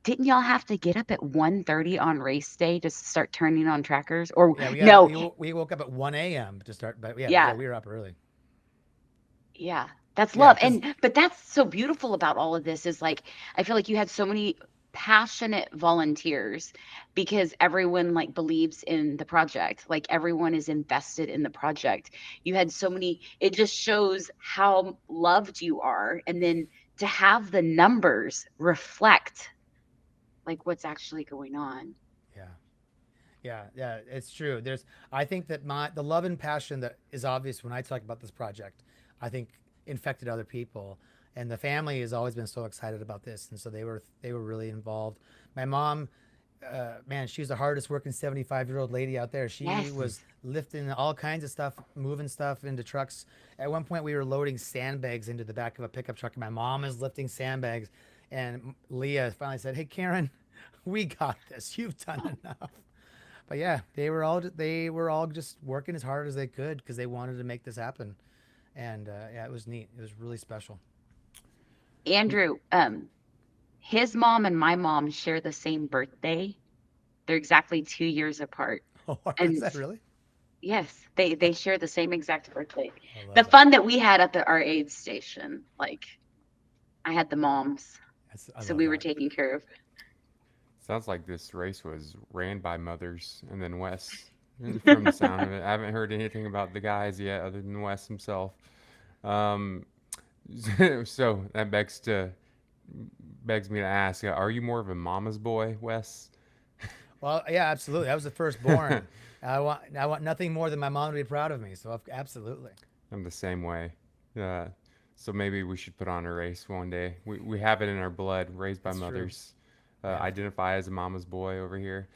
didn't y'all have to get up at 1:30 on race day to start turning on trackers? Or Yeah, no, we woke up at 1 a.m. to start, but yeah, yeah, we were up early. yeah. That's Yeah, love. because But that's so beautiful about all of this is like, I feel like you had so many passionate volunteers because everyone like believes in the project. Like everyone is invested in the project. You had so many, it just shows how loved you are. And then to have the numbers reflect like what's actually going on. Yeah. Yeah, it's true. I think that the love and passion that is obvious when I talk about this project, I think infected other people, and the family has always been so excited about this, and so they were really involved. My mom, man, she's the hardest working 75-year-old lady out there. She Yes. was lifting all kinds of stuff, moving stuff into trucks. At one point, we were loading sandbags into the back of a pickup truck, and my mom is lifting sandbags, and Leah finally said, "Hey, Karen, we got this. You've done enough." But yeah, they were all just working as hard as they could because they wanted to make this happen, and yeah, it was neat. It was really special. Andrew, his mom and my mom share the same birthday. They're exactly 2 years apart. Oh, is And that really? yes, they share the same exact birthday. I The love that. fun that we had at our aid station, like I had the moms, I so love we were that. taken care of. Sounds like this race was ran by mothers, and then Wes, from the sound of it. I haven't heard anything about the guys yet, other than Wes himself. Um, so that begs me to ask: Are you more of a mama's boy, Wes? Well, yeah, absolutely. I was the firstborn. I want nothing more than my mom to be proud of me. So absolutely, I'm the same way. Uh, so maybe we should put on a race one day. We have it in our blood, raised by that's true. mothers. Yeah. Identify as a mama's boy over here.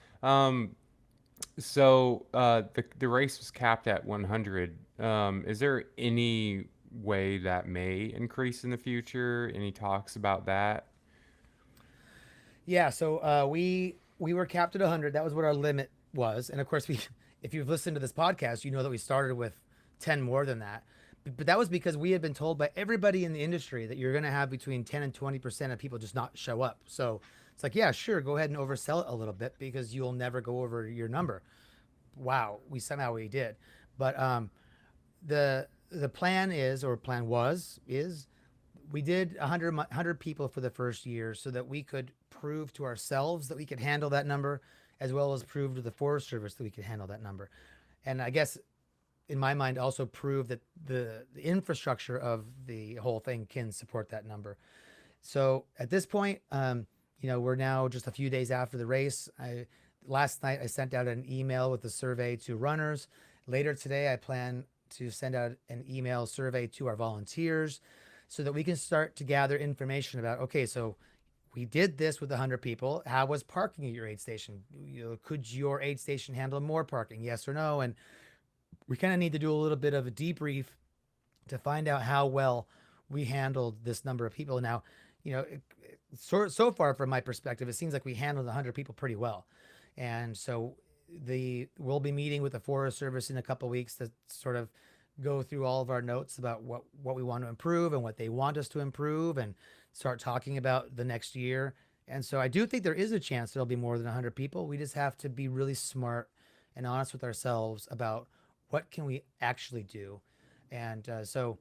So the race was capped at 100. Is there any way that may increase in the future? Any talks about that? Yeah, so we were capped at 100. That was what our limit was, and of course, we if you've listened to this podcast, you know that we started with 10 more than that. But that was because we had been told by everybody in the industry that you're going to have between 10 and 20% of people just not show up. So it's like, yeah, sure, go ahead and oversell it a little bit because you'll never go over your number. Wow, we did. But the plan is, or plan was, is we did 100 people for the first year so that we could prove to ourselves that we could handle that number, as well as prove to the Forest Service that we could handle that number. And I guess in my mind also prove that the infrastructure of the whole thing can support that number. So at this point, we're now just a few days after the race. Last night I sent out an email with a survey to runners. Later today, I plan to send out an email survey to our volunteers so that we can start to gather information about, okay, so we did this with 100 people. How was parking at your aid station? Could your aid station handle more parking? Yes or no? And we kind of need to do a little bit of a debrief to find out how well we handled this number of people. Now, so far from my perspective, it seems like we handled 100 people pretty well. And so we'll be meeting with the Forest Service in a couple of weeks to sort of go through all of our notes about what we want to improve and what they want us to improve, and start talking about the next year. And so I do think there is a chance there'll be more than 100 people. We just have to be really smart and honest with ourselves about what can we actually do. And so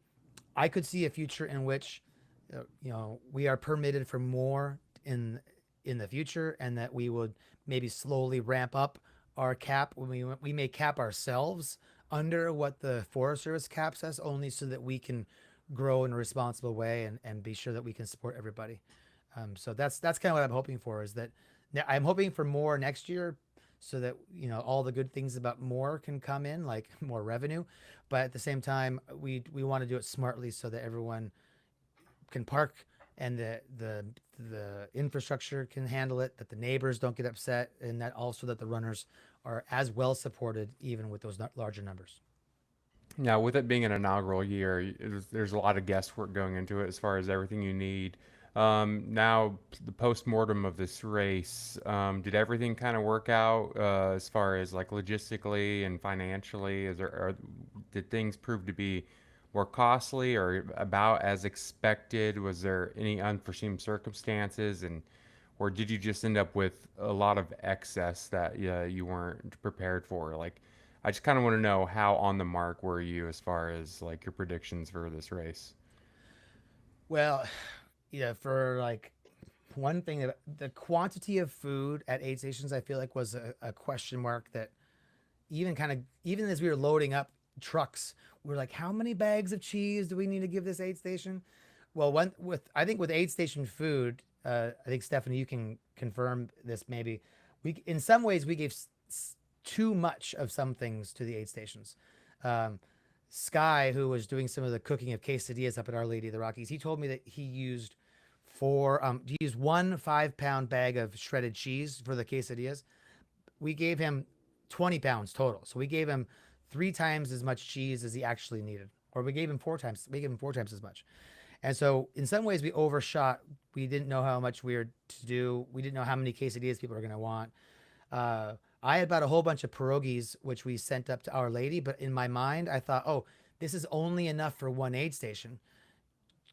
I could see a future in which we are permitted for more in the future, and that we would maybe slowly ramp up our cap. We may cap ourselves under what the Forest Service caps us, only so that we can grow in a responsible way and be sure that we can support everybody. So that's kind of what I'm hoping for, is that I'm hoping for more next year, so that all the good things about more can come in, like more revenue. But at the same time, we want to do it smartly so that everyone can park, and the infrastructure can handle it, that the neighbors don't get upset, and that also that the runners are as well supported even with those larger numbers. Now, with it being an inaugural year, there's a lot of guesswork going into it as far as everything you need. Now, the post-mortem of this race, did everything kind of work out as far as like logistically and financially? Did things prove to be more costly or about as expected? Was there any unforeseen circumstances, or did you just end up with a lot of excess that you weren't prepared for? Like, I just kind of want to know, how on the mark were you as far as like your predictions for this race? Well, for like one thing, the quantity of food at aid stations, I feel like was a question mark that even as we were loading up trucks, we were like, how many bags of cheese do we need to give this aid station? Well, one with I think with aid station food, I think Stephanie, you can confirm this. Maybe we, in some ways, we gave too much of some things to the aid stations. Um, Sky, who was doing some of the cooking of quesadillas up at Our Lady of the Rockies, he told me that he used 1 5-pound bag of shredded cheese for the quesadillas. We gave him 20 pounds total, so we gave him 3 times as much cheese as he actually needed, or we gave him 4 times. We gave him 4 times as much. And so, in some ways, we overshot. We didn't know how much we were to do. We didn't know how many quesadillas people were going to want. I had bought a whole bunch of pierogies, which we sent up to Our Lady. But in my mind, I thought, oh, this is only enough for one aid station.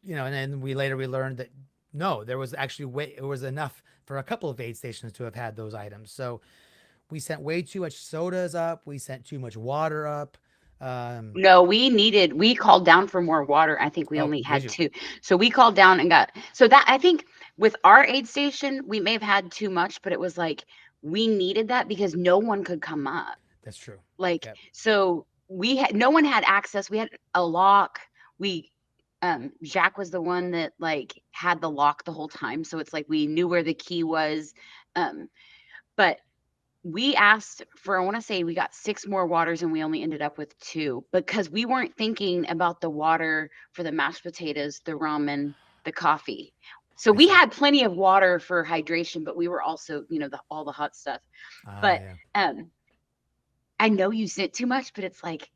And then we learned that no, there was actually it was enough for a couple of aid stations to have had those items. So we sent way too much sodas up. We sent too much water up. Um, No, we called down for more water. I think we oh, only did had you? 2. So we called down and got, so that, I think with our aid station, we may have had too much, but it was like we needed that because no one could come up. That's true. Like, Yep. so we had, no one had access. We had a lock. We, Jack was the one that like had the lock the whole time. So it's like we knew where the key was. Um, but we asked for, I want to say we got 6 more waters and we only ended up with 2 because we weren't thinking about the water for the mashed potatoes, the ramen, the coffee. So I we see. had plenty of water for hydration, but we were also, all the hot stuff. But Yeah. I know you sent too much, but it's like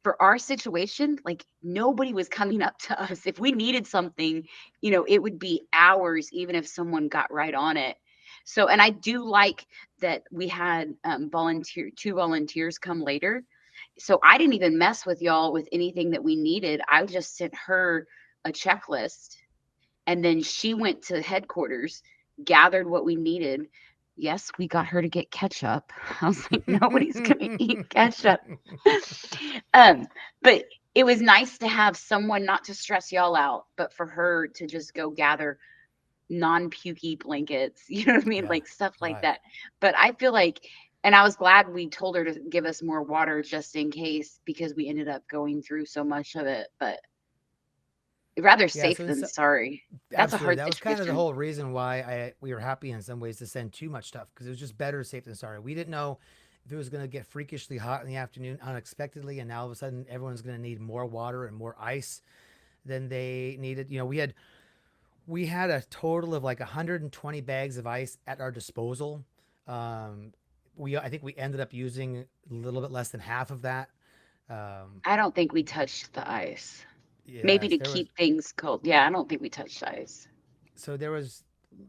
for our situation, like nobody was coming up to us. If we needed something, it would be hours, even if someone got right on it. So, and I do like that we had 2 volunteers come later. So I didn't even mess with y'all with anything that we needed. I just sent her a checklist and then she went to headquarters, gathered what we needed. Yes, we got her to get ketchup. I was like, nobody's going to eat ketchup. um, but it was nice to have someone not to stress y'all out, but for her to just go gather non-pukey blankets, you know what I mean? Yeah. Like stuff like Right. that. But I feel like, and I was glad we told her to give us more water just in case because we ended up going through so much of it. But rather Yeah. safe So than sorry. That's a absolutely, hard that was kind of the situation. whole reason why we were happy in some ways to send too much stuff, because it was just better safe than sorry. We didn't know if it was going to get freakishly hot in the afternoon unexpectedly, and now all of a sudden everyone's going to need more water and more ice than they needed. We had a total of like 120 bags of ice at our disposal. Um, I think we ended up using a little bit less than half of that. Um, I don't think we touched the ice. Maybe yes, to there was keep things cold. Yeah, I don't think we touched the ice. so there was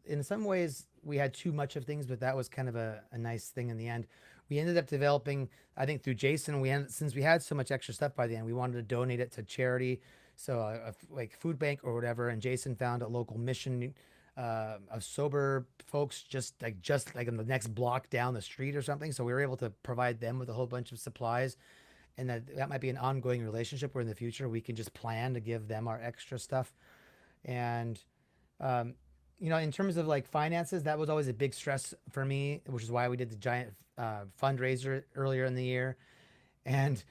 in some ways we had too much of things, but that was kind of a nice thing in the end. We ended up developing, I think through Jason, since we had so much extra stuff by the end, we wanted to donate it to charity, so like food bank or whatever. And Jason found a local mission of sober folks just like in the next block down the street or something. So we were able to provide them with a whole bunch of supplies, and that might be an ongoing relationship where in the future we can just plan to give them our extra stuff. And um, in terms of like finances, that was always a big stress for me, which is why we did the giant fundraiser earlier in the year. And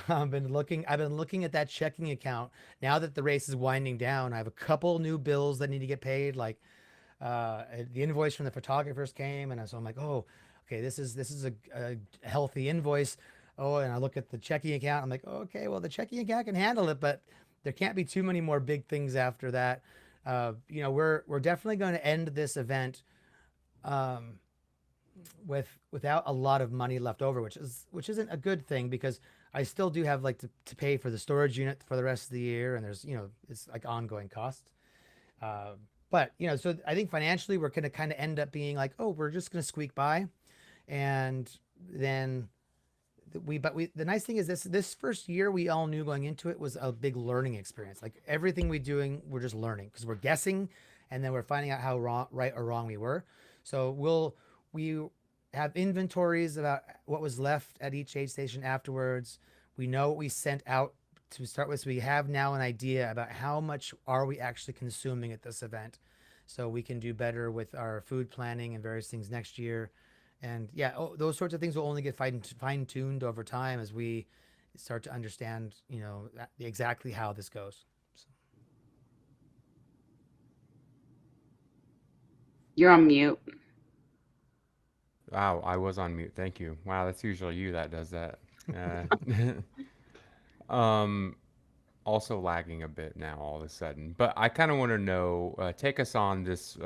I've been looking at that checking account now that the race is winding down. I have a couple new bills that need to get paid. Like the invoice from the photographers came, and so I'm like, oh, okay, this is a healthy invoice. Oh, and I look at the checking account. I'm like, okay, well, the checking account can handle it, but there can't be too many more big things after that. We're definitely going to end this event um, without a lot of money left over, which isn't a good thing, because I still do have like to pay for the storage unit for the rest of the year, and there's it's like ongoing costs. Uh, but so I think financially we're going to kind of end up being like, oh, we're just going to squeak by, and then the nice thing is this first year we all knew going into it was a big learning experience. Like everything we're doing, we're just learning because we're guessing, and then we're finding out how right or wrong we were. So we have inventories about what was left at each aid station afterwards. We know what we sent out to start with, so we have now an idea about how much are we actually consuming at this event, so we can do better with our food planning and various things next year. And yeah, those sorts of things will only get fine tuned over time as we start to understand, exactly how this goes. So, You're on mute. Wow, I was on mute. Thank you. Wow, that's usually you that does that. Uh, um, also lagging a bit now all of a sudden. But I kind of want to know, take us on this.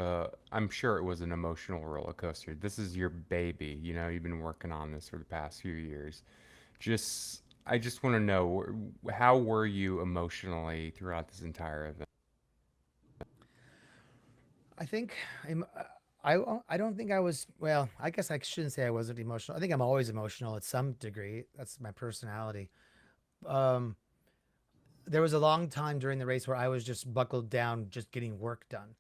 I'm sure it was an emotional roller coaster. This is your baby. You know, you've been working on this for the past few years. I just want to know, how were you emotionally throughout this entire event? I think I don't think I was. Well, I guess I shouldn't say I wasn't emotional. I think I'm always emotional at some degree. That's my personality. Um, there was a long time during the race where I was just buckled down, just getting work done.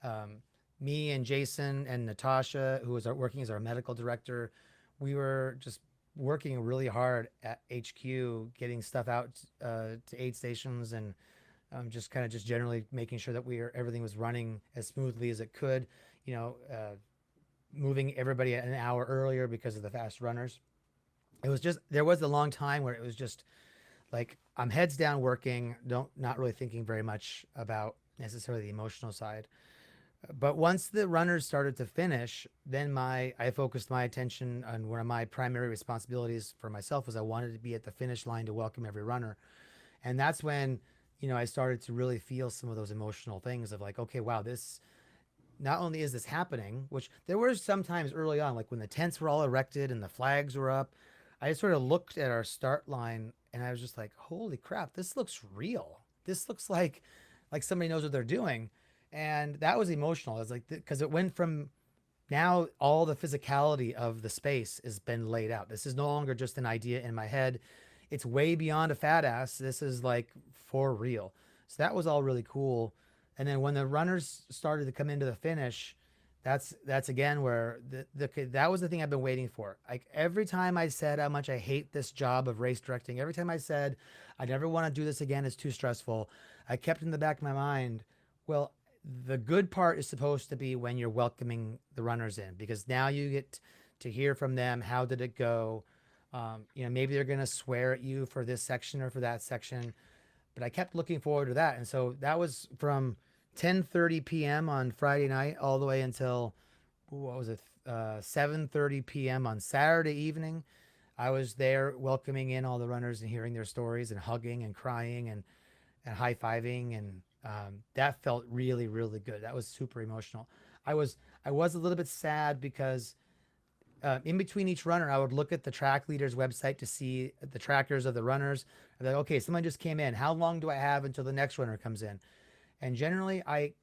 Um, Me and Jason and Natasha, who was working as our medical director, we were just working really hard at HQ, getting stuff out to aid stations, and just kind of just generally making sure that everything was running as smoothly as it could. You know, moving everybody an hour earlier because of the fast runners. It was just there was a long time where it was just like I'm heads down working, don't not really thinking very much about necessarily the emotional side. But once the runners started to finish, then my I focused my attention on one of my primary responsibilities for myself was I wanted to be at the finish line to welcome every runner. And that's when, I started to really feel some of those emotional things of like, okay, wow, this not only is this happening, which there were some times early on, like when the tents were all erected and the flags were up, I just sort of looked at our start line and I was just like, holy crap, this looks real. This looks like somebody knows what they're doing. And that was emotional. It was like, because it went from now all the physicality of the space has been laid out. This is no longer just an idea in my head. It's way beyond a fat ass. This is like for real. So that was all really cool. And then when the runners started to come into the finish, that's again where that was the thing I've been waiting for. Like every time I said how much I hate this job of race directing, every time I said I never want to do this again, it's too stressful, I kept in the back of my mind, well, the good part is supposed to be when you're welcoming the runners in because now you get to hear from them. How did it go? Maybe they're going to swear at you for this section or for that section, but I kept looking forward to that. And so that was from 10:30 p.m. on Friday night all the way until what was it, 7:30 p.m. on Saturday evening. I was there welcoming in all the runners and hearing their stories and hugging and crying and high fiving, and that felt really really good. That was super emotional. I was a little bit sad because in between each runner, I would look at the track leader's website to see the trackers of the runners. I'd be like, okay, someone just came in. How long do I have until the next runner comes in? And generally, I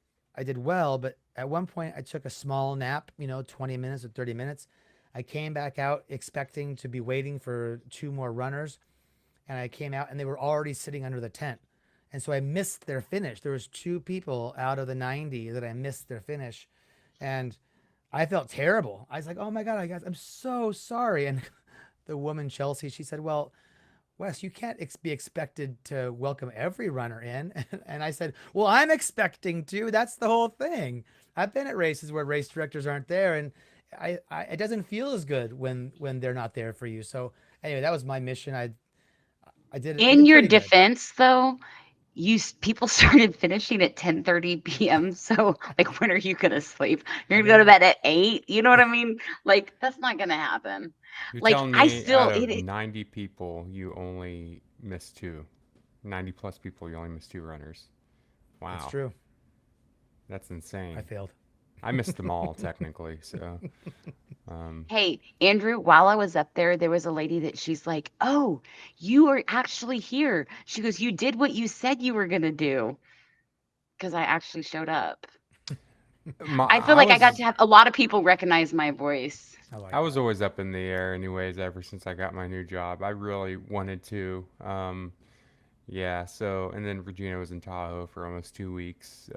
did well, but at one point, I took a small nap, 20 minutes or 30 minutes. I came back out expecting to be waiting for two more runners, and I came out and they were already sitting under the tent. And so I missed their finish. There was two people out of the 90 that I missed their finish. And I felt terrible. I was like, "Oh my god, guys, I'm so sorry." And the woman Chelsea, she said, "Well, Wes, you can't be expected to welcome every runner in." And I said, "Well, I'm expecting to. That's the whole thing. I've been at races where race directors aren't there, and it doesn't feel as good when they're not there for you." So anyway, that was my mission. I In did your pretty good. defense, though, people started finishing at 10:30 p.m. So, like, when are you gonna sleep? You're I gonna go to know. bed at 8. You know what I mean? Like, that's not gonna happen. You're Like, telling I me out still of it 90 people, you only missed two. 90 plus people, you only missed two runners. It's Wow, true. that's I insane. failed. I missed them all technically. So, um, Hey, Andrew, while I was up there, there was a lady that she's like, "Oh, you are actually here." She goes, "You did what you said you were gonna do," because I actually showed up. I feel I like I got was to have a lot of people recognize my voice. I I like was that. always up in the air, anyways. Ever since I got my new job, I really wanted to. Yeah. So, and then Regina was in Tahoe for almost 2 weeks.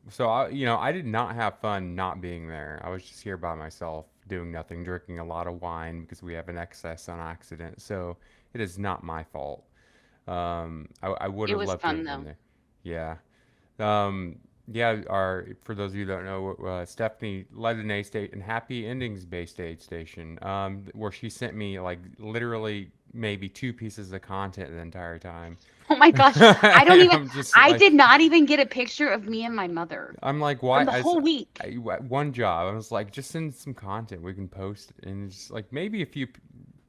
So I did not have fun not being there. I was just here by myself, doing nothing, drinking a lot of wine because we have an excess on accident. So it is not my fault. I would It have was loved to fun have been though. there. Yeah. Um, Yeah, our for those of you who don't know, Stephanie led an an happy endings based aid station, where she sent me like literally maybe two pieces of content the entire time. Oh my gosh. I don't And even, I'm just I did like, not even get a picture of me and my mother I'm like, from why? the whole week. One job. I was like, just send some content we can post, and it's like maybe a few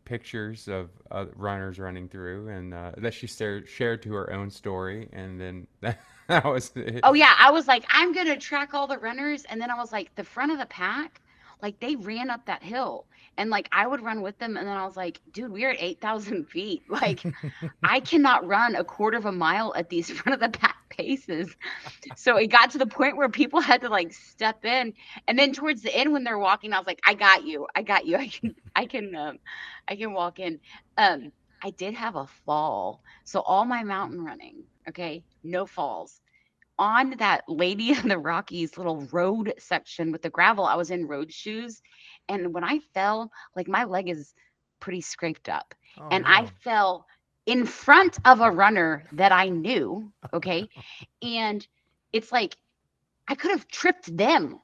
pictures of runners running through, and that she shared to her own story, and then that was it. Oh yeah, I was like, I'm gonna track all the runners, and then I was like, the front of the pack, like they ran up that hill, and like I would run with them, and then I was like, dude, we are at 8,000 feet. Like I cannot run a quarter of a mile at these front of the pack paces. So it got to the point where people had to like step in, and then towards the end when they're walking, I was like, I got you, I can walk in. I did have a fall, so all my mountain running, okay, no falls on that Lady in the Rockies little road section with the gravel. I was in road shoes. And when I fell, like my leg is pretty scraped up. Oh And I no. fell in front of a runner that I knew. Okay. And it's like I could have tripped them.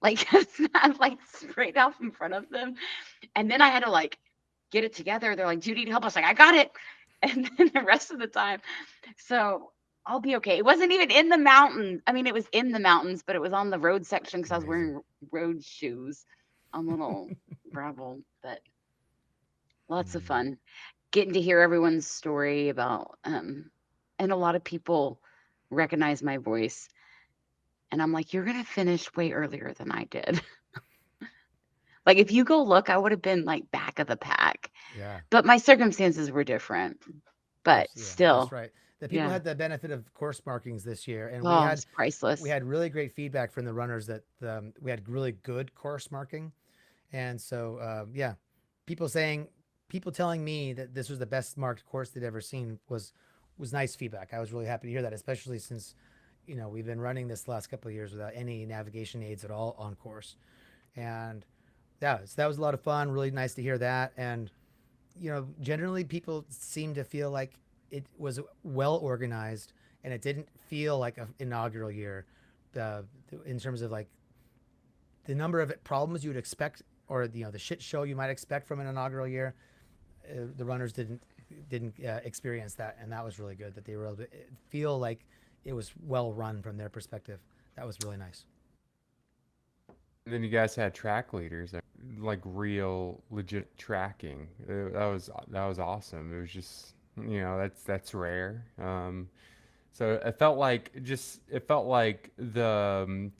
Like it's not like straight out in front of them. And then I had to like get it together. They're like, "Do you need help?" I was like, "I got it." And then the rest of the time, so I'll be okay. It wasn't even in the mountains. I mean, it was in the mountains, but it was on the road section because I was Amazing. wearing road shoes on little gravel. But lots of Mm. fun getting to hear everyone's story about, and a lot of people recognize my voice. And I'm like, you're gonna finish way earlier than I did. Like if you go look, I would have been like back of the pack. Yeah. But my circumstances were different. But Yeah, that's still, right. The people yeah. had the benefit of course markings this year, and Oh, it's we priceless. had really great feedback from the runners that we had really good course marking, and so yeah, people saying people telling me that this was the best marked course they'd ever seen was nice feedback. I was really happy to hear that, especially since we've been running this last couple of years without any navigation aids at all on course, and yeah, so that was a lot of fun. Really nice to hear that, and generally people seem to feel like it was well organized and it didn't feel like an inaugural year uh, in terms of like the number of problems you would expect or the shit show you might expect from an inaugural year. The runners didn't experience that, and that was really good that they were able to feel like it was well run from their perspective. That was really nice. And then you guys had track leaders, like real legit tracking. That was awesome. It was just that's rare. So it felt like the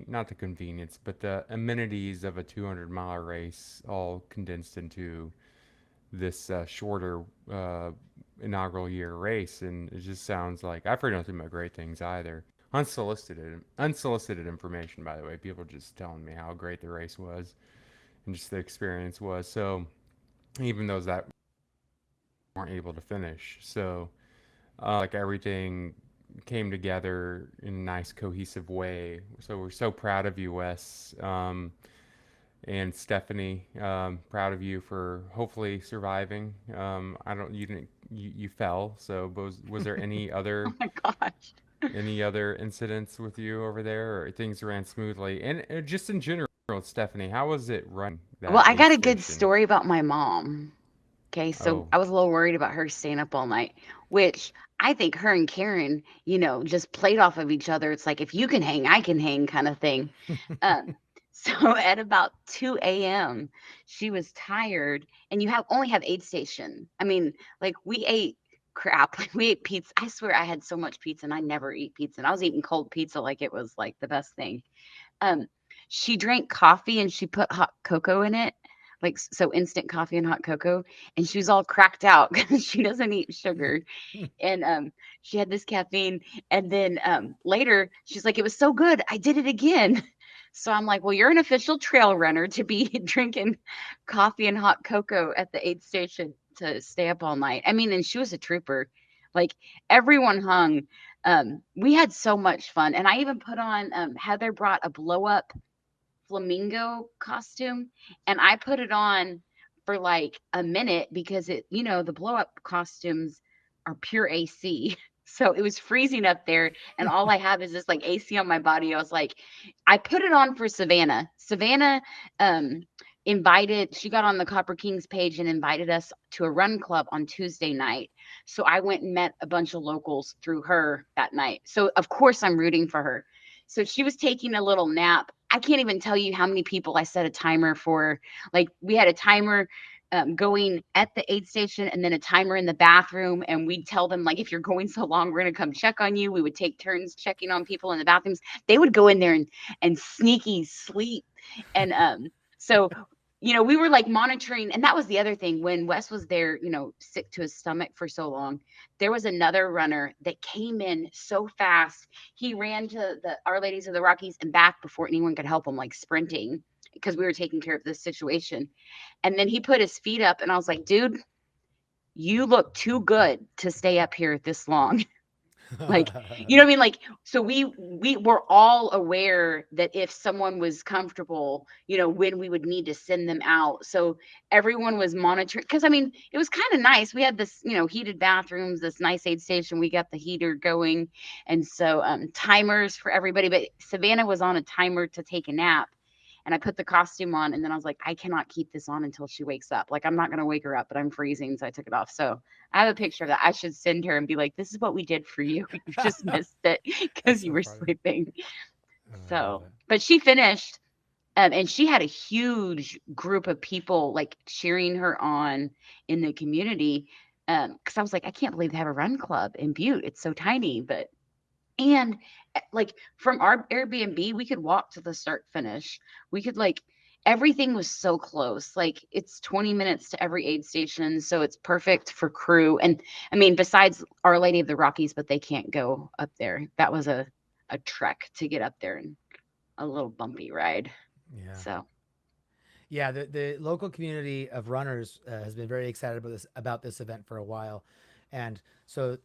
not the convenience, but the amenities of a 200-mile race all condensed into this shorter uh, inaugural year race, and it just sounds like I've heard nothing but great things either. Unsolicited information, by the way. People just telling me how great the race was and just the experience was. So even those that weren't able to finish, so like everything came together in a nice cohesive way. So we're so proud of you, Wes. And Stephanie, proud of you for hopefully surviving. I don't, you didn't, you fell. So, but was there Oh other my gosh. incidents with you over there, or things ran smoothly? And just in general, Stephanie, how was it run Well, that I aid got a good station? story about my mom. Okay, so Oh, I was a little worried about her staying up all night, which I think her and Karen, just played off of each other. It's like if you can hang, I can hang kind of thing. Um, so at about 2 a.m., she was tired, and you only have aid station. I mean, like we ate crap. Like we ate pizza. I swear I had so much pizza, and I never eat pizza. And I was eating cold pizza like it was like the best thing. Um, she drank coffee and she put hot cocoa in it, like so instant coffee and hot cocoa, and she was all cracked out because she doesn't eat sugar. And she had this caffeine, and then later she's like, "It was so good, I did it again." So I'm like, "Well, you're an official trail runner to be drinking coffee and hot cocoa at the aid station to stay up all night." I mean, and she was a trooper. Like everyone hung. We had so much fun, and I even put on. Heather brought a blow up flamingo costume, and I put it on for like a minute because the blow up costumes are pure AC. So it was freezing up there, and all I have is this like AC on my body. I was like, I put it on for Savannah. Savannah um she got on the Copper Kings page and invited us to a run club on Tuesday night. So I went and met a bunch of locals through her that night. So of course I'm rooting for her. So she was taking a little nap. I can't even tell you how many people I set a timer for. Like we had a timer going at the aid station and then a timer in the bathroom. And we'd tell them, like, if you're going so long, we're going to come check on you. We would take turns checking on people in the bathrooms. They would go in there and sneaky sleep. And so, we were like monitoring. And that was the other thing when Wes was there, sick to his stomach for so long. There was another runner that came in so fast. He ran to the Our Ladies of the Rockies and back before anyone could help him, like sprinting because we were taking care of this situation. And then he put his feet up, and I was like, dude, you look too good to stay up here this long. Like, you know what I mean? Like, so we were all aware that if someone was comfortable, when we would need to send them out. So everyone was monitoring because I mean, it was kind of nice. We had this, heated bathrooms, this nice aid station. We got the heater going. And so timers for everybody. But Savannah was on a timer to take a nap. And I put the costume on, and then I was like, I cannot keep this on until she wakes up. Like, I'm not going to wake her up, but I'm freezing. So I took it off. So I have a picture of that. I should send her and be like, this is what we did for you. You just missed it That's because you so were funny. sleeping. Oh, I love So, it. but she finished, and she had a huge group of people like cheering her on in the community. Because I was like, I can't believe they have a run club in Butte. It's so tiny, but and like from our Airbnb, we could walk to the start finish. We could like everything was so close. Like it's 20 minutes to every aid station, so it's perfect for crew. And I mean, besides Our Lady of the Rockies, but they can't go up there. That was a trek to get up there and a little bumpy ride. Yeah. So Yeah, the local community of runners has been very excited about this event for a while, and so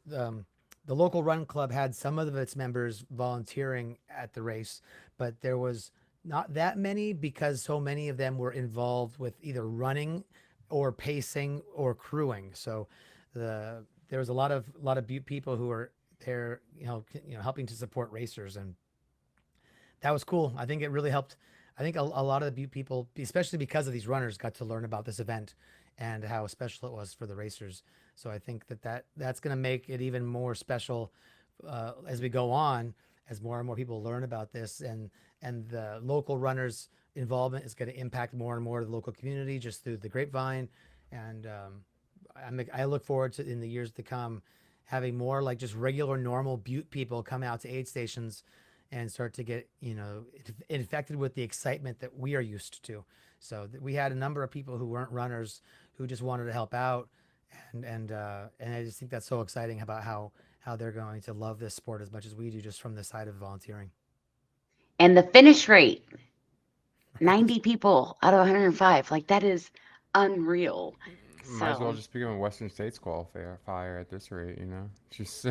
the local run club had some of its members volunteering at the race, but there was not that many because so many of them were involved with either running or pacing or crewing. So there was a lot of people who were there, helping to support racers, and that was cool. I think it really helped. I think a lot of the Butte people, especially because of these runners, got to learn about this event and how special it was for the racers. So I think that's going to make it even more special as we go on, as more and more people learn about this, and the local runners' involvement is going to impact more and more of the local community just through the grapevine. And I look forward to in the years to come having more like just regular normal Butte people come out to aid stations and start to get infected with the excitement that we are used to. So we had a number of people who weren't runners who just wanted to help out, and I just think that's so exciting about how they're going to love this sport as much as we do just from the side of volunteering. and the finish rate, Right. 90 people out of 105. Like that is unreal. Might as well So, just become a Western States qualifier at this rate, you know? Just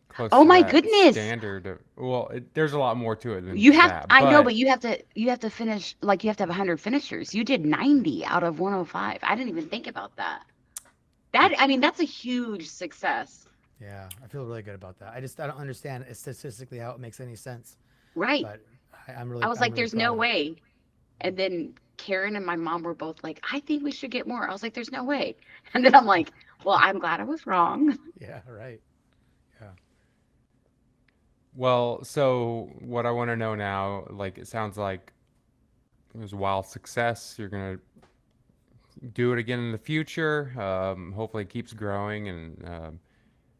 close oh to my that goodness. standard. Well, there's a lot more to it than just that. I know, but But you have to finish, like you have to have 100 finishers. You did 90 out of 105. I didn't even think about that. I mean, that's a huge success. Yeah, I feel really good about that. I don't understand statistically how it makes any sense, Right. but I was I'm like, really there's proud no of it. way. And then Karen and my mom were both like, I think we should get more. I was like, there's no way. And then I'm like, well, I'm glad I was wrong. Yeah, right. Yeah. well, so what I want to know now, like it sounds like it was a wild success. You're gonna do it again in the future. Hopefully, it keeps growing and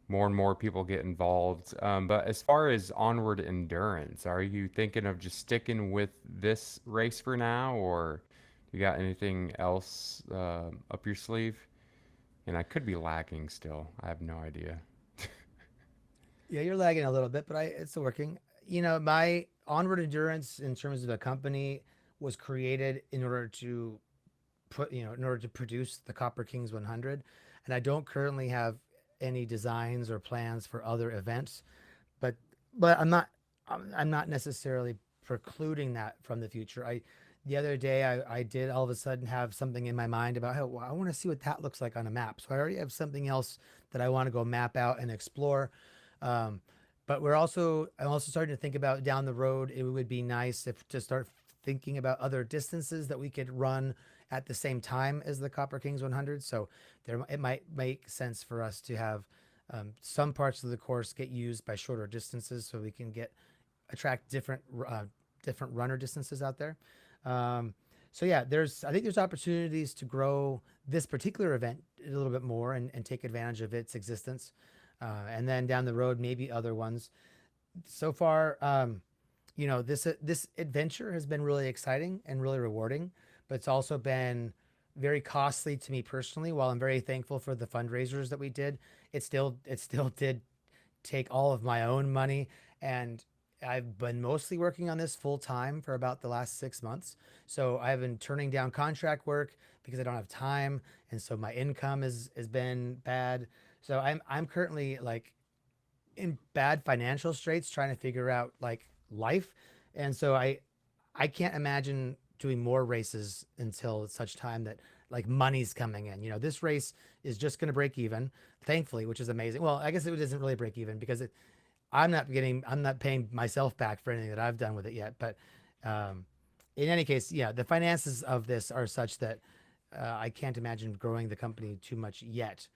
more and more people get involved. But as far as onward endurance, are you thinking of just sticking with this race for now, or you got anything else up your sleeve? And I could be lacking still. I have no idea. Yeah, you're lagging a little bit, but it's working. My onward endurance in terms of a company was created in order to in order to produce the Copper Kings 100, and I don't currently have any designs or plans for other events, but I'm not necessarily precluding that from the future. I The other day I did all of a sudden have something in my mind about how I want to see what that looks like on a map. So I already have something else that I want to go map out and explore. Um, but I'm also starting to think about down the road. It would be nice if to start thinking about other distances that we could run at the same time as the Copper Kings 100. So it might make sense for us to have some parts of the course get used by shorter distances, so we can attract different runner distances out there. Um, so yeah, I think there's opportunities to grow this particular event a little bit more and take advantage of its existence, and then down the road maybe other ones. So far, this adventure has been really exciting and really rewarding, but it's also been very costly to me personally. While I'm very thankful for the fundraisers that we did, it still did take all of my own money, and I've been mostly working on this full time for about the last 6 months. So I've been turning down contract work because I don't have time, and so my income has been bad. So I'm currently like in bad financial straits trying to figure out like life, and so I can't imagine doing more races until such time that like money's coming in. This race is just going to break even, thankfully, which is amazing. Well, I guess it doesn't really break even because I'm not paying myself back for anything that I've done with it yet. But um, in any case, yeah, the finances of this are such that I can't imagine growing the company too much yet.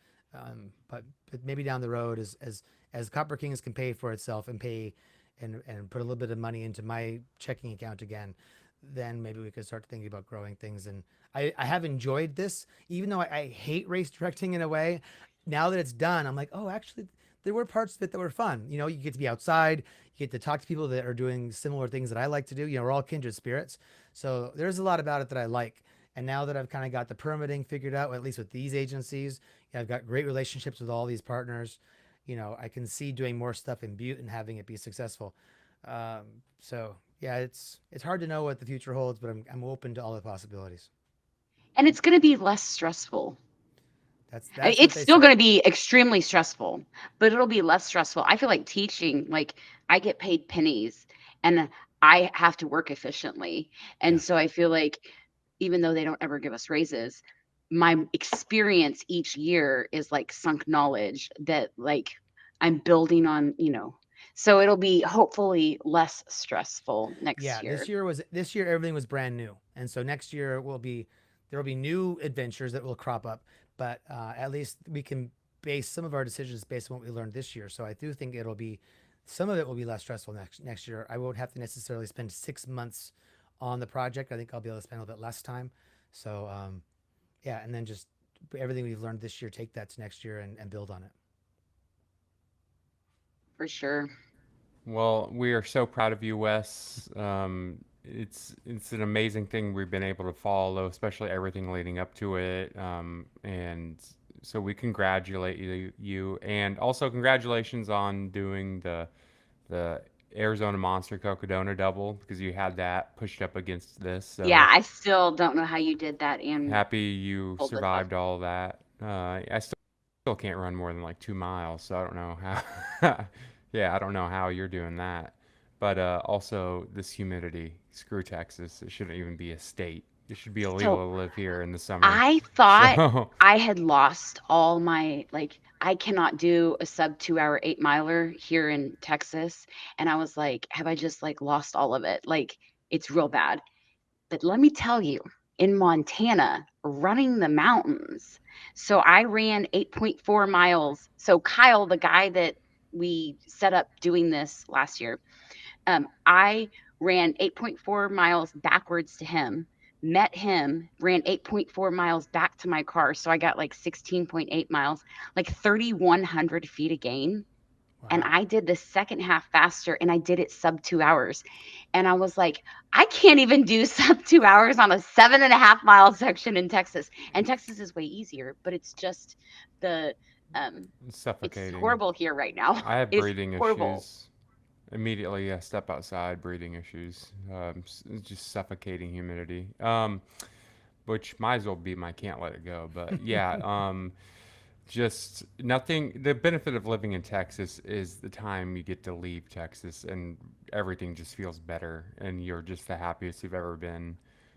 But maybe down the road, as Copper Kings can pay for itself and pay and put a little bit of money into my checking account again, then maybe we could start thinking about growing things. And I have enjoyed this, even though I hate race directing in a way. Now that it's done, I'm like, oh, actually, there were parts of it that were fun. You get to be outside, you get to talk to people that are doing similar things that I like to do. We're all kindred spirits. So there's a lot about it that I like. And now that I've kind of got the permitting figured out, at least with these agencies, I've got great relationships with all these partners. I can see doing more stuff in Butte and having it be successful. So yeah, it's hard to know what the future holds, but I'm open to all the possibilities. And it's going to be less stressful. That's what It's they still say. going to be extremely stressful, but it'll be less stressful. I feel like teaching, like I get paid pennies and I have to work efficiently. Yeah. And so I feel like even though they don't ever give us raises, my experience each year is like sunk knowledge that like I'm building on. So it'll be hopefully less stressful next Yeah, year. this year everything was brand new, and so next year there will be new adventures that will crop up. But at least we can base some of our decisions based on what we learned this year. So I do think some of it will be less stressful next year. I won't have to necessarily spend 6 months on the project. I think I'll be able to spend a little bit less time. So yeah, and then just everything we've learned this year, take that to next year and build on it. For sure. Well, we are so proud of you, Wes. It's an amazing thing we've been able to follow, especially everything leading up to it. And so we congratulate you, and also congratulations on doing the Arizona Monster Cocodona double because you had that pushed up against this. Yeah, So I still don't know how you did that and happy you pulled this off. survived all that. I still can't run more than like 2 miles, so I don't know how. Yeah, I don't know how you're doing that. But also this humidity. Screw Texas. It shouldn't even be a state. It should be illegal So to live here in the summer. I thought So I had lost all my, like, I cannot do a sub 2 hour 8 miler here in Texas. And I was like, have I just like lost all of it? Like, it's real bad. But let me tell you, in Montana, running the mountains. So I ran 8.4 miles. So Kyle, the guy that we set up doing this last year, I ran 8.4 miles backwards to him, met him, ran 8.4 miles back to my car. So I got like 16.8 miles, like 3,100 feet of gain. And Wow. I did the second half faster and I did it sub 2 hours. And I was like, I can't even do sub 2 hours on a 7.5 mile section in Texas. And Texas is way easier, but it's just the, um, it's it's suffocating. horrible here right now. I have It is breathing horrible. issues. Immediately, step outside, breathing issues. Just suffocating humidity. Which might as well be my can't let it go. But yeah, just nothing. The benefit of living in Texas is the time you get to leave Texas and everything just feels better and you're just the happiest you've ever been.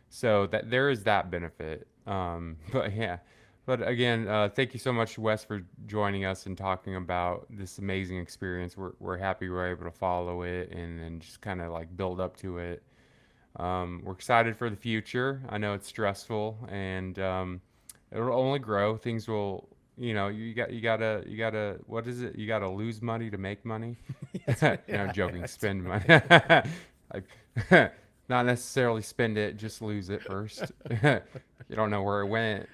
So that there is that benefit. But yeah, But again, thank you so much, Wes, for joining us and talking about this amazing experience. We're happy we're able to follow it and just kind of like build up to it. We're excited for the future. I know it's stressful and it'll only grow. Things will, you gotta, what is it? You gotta lose money to make money. Yes, No, yeah, joking. that's Spend money. right. Like, not necessarily spend it, just lose it first. You don't know where it went.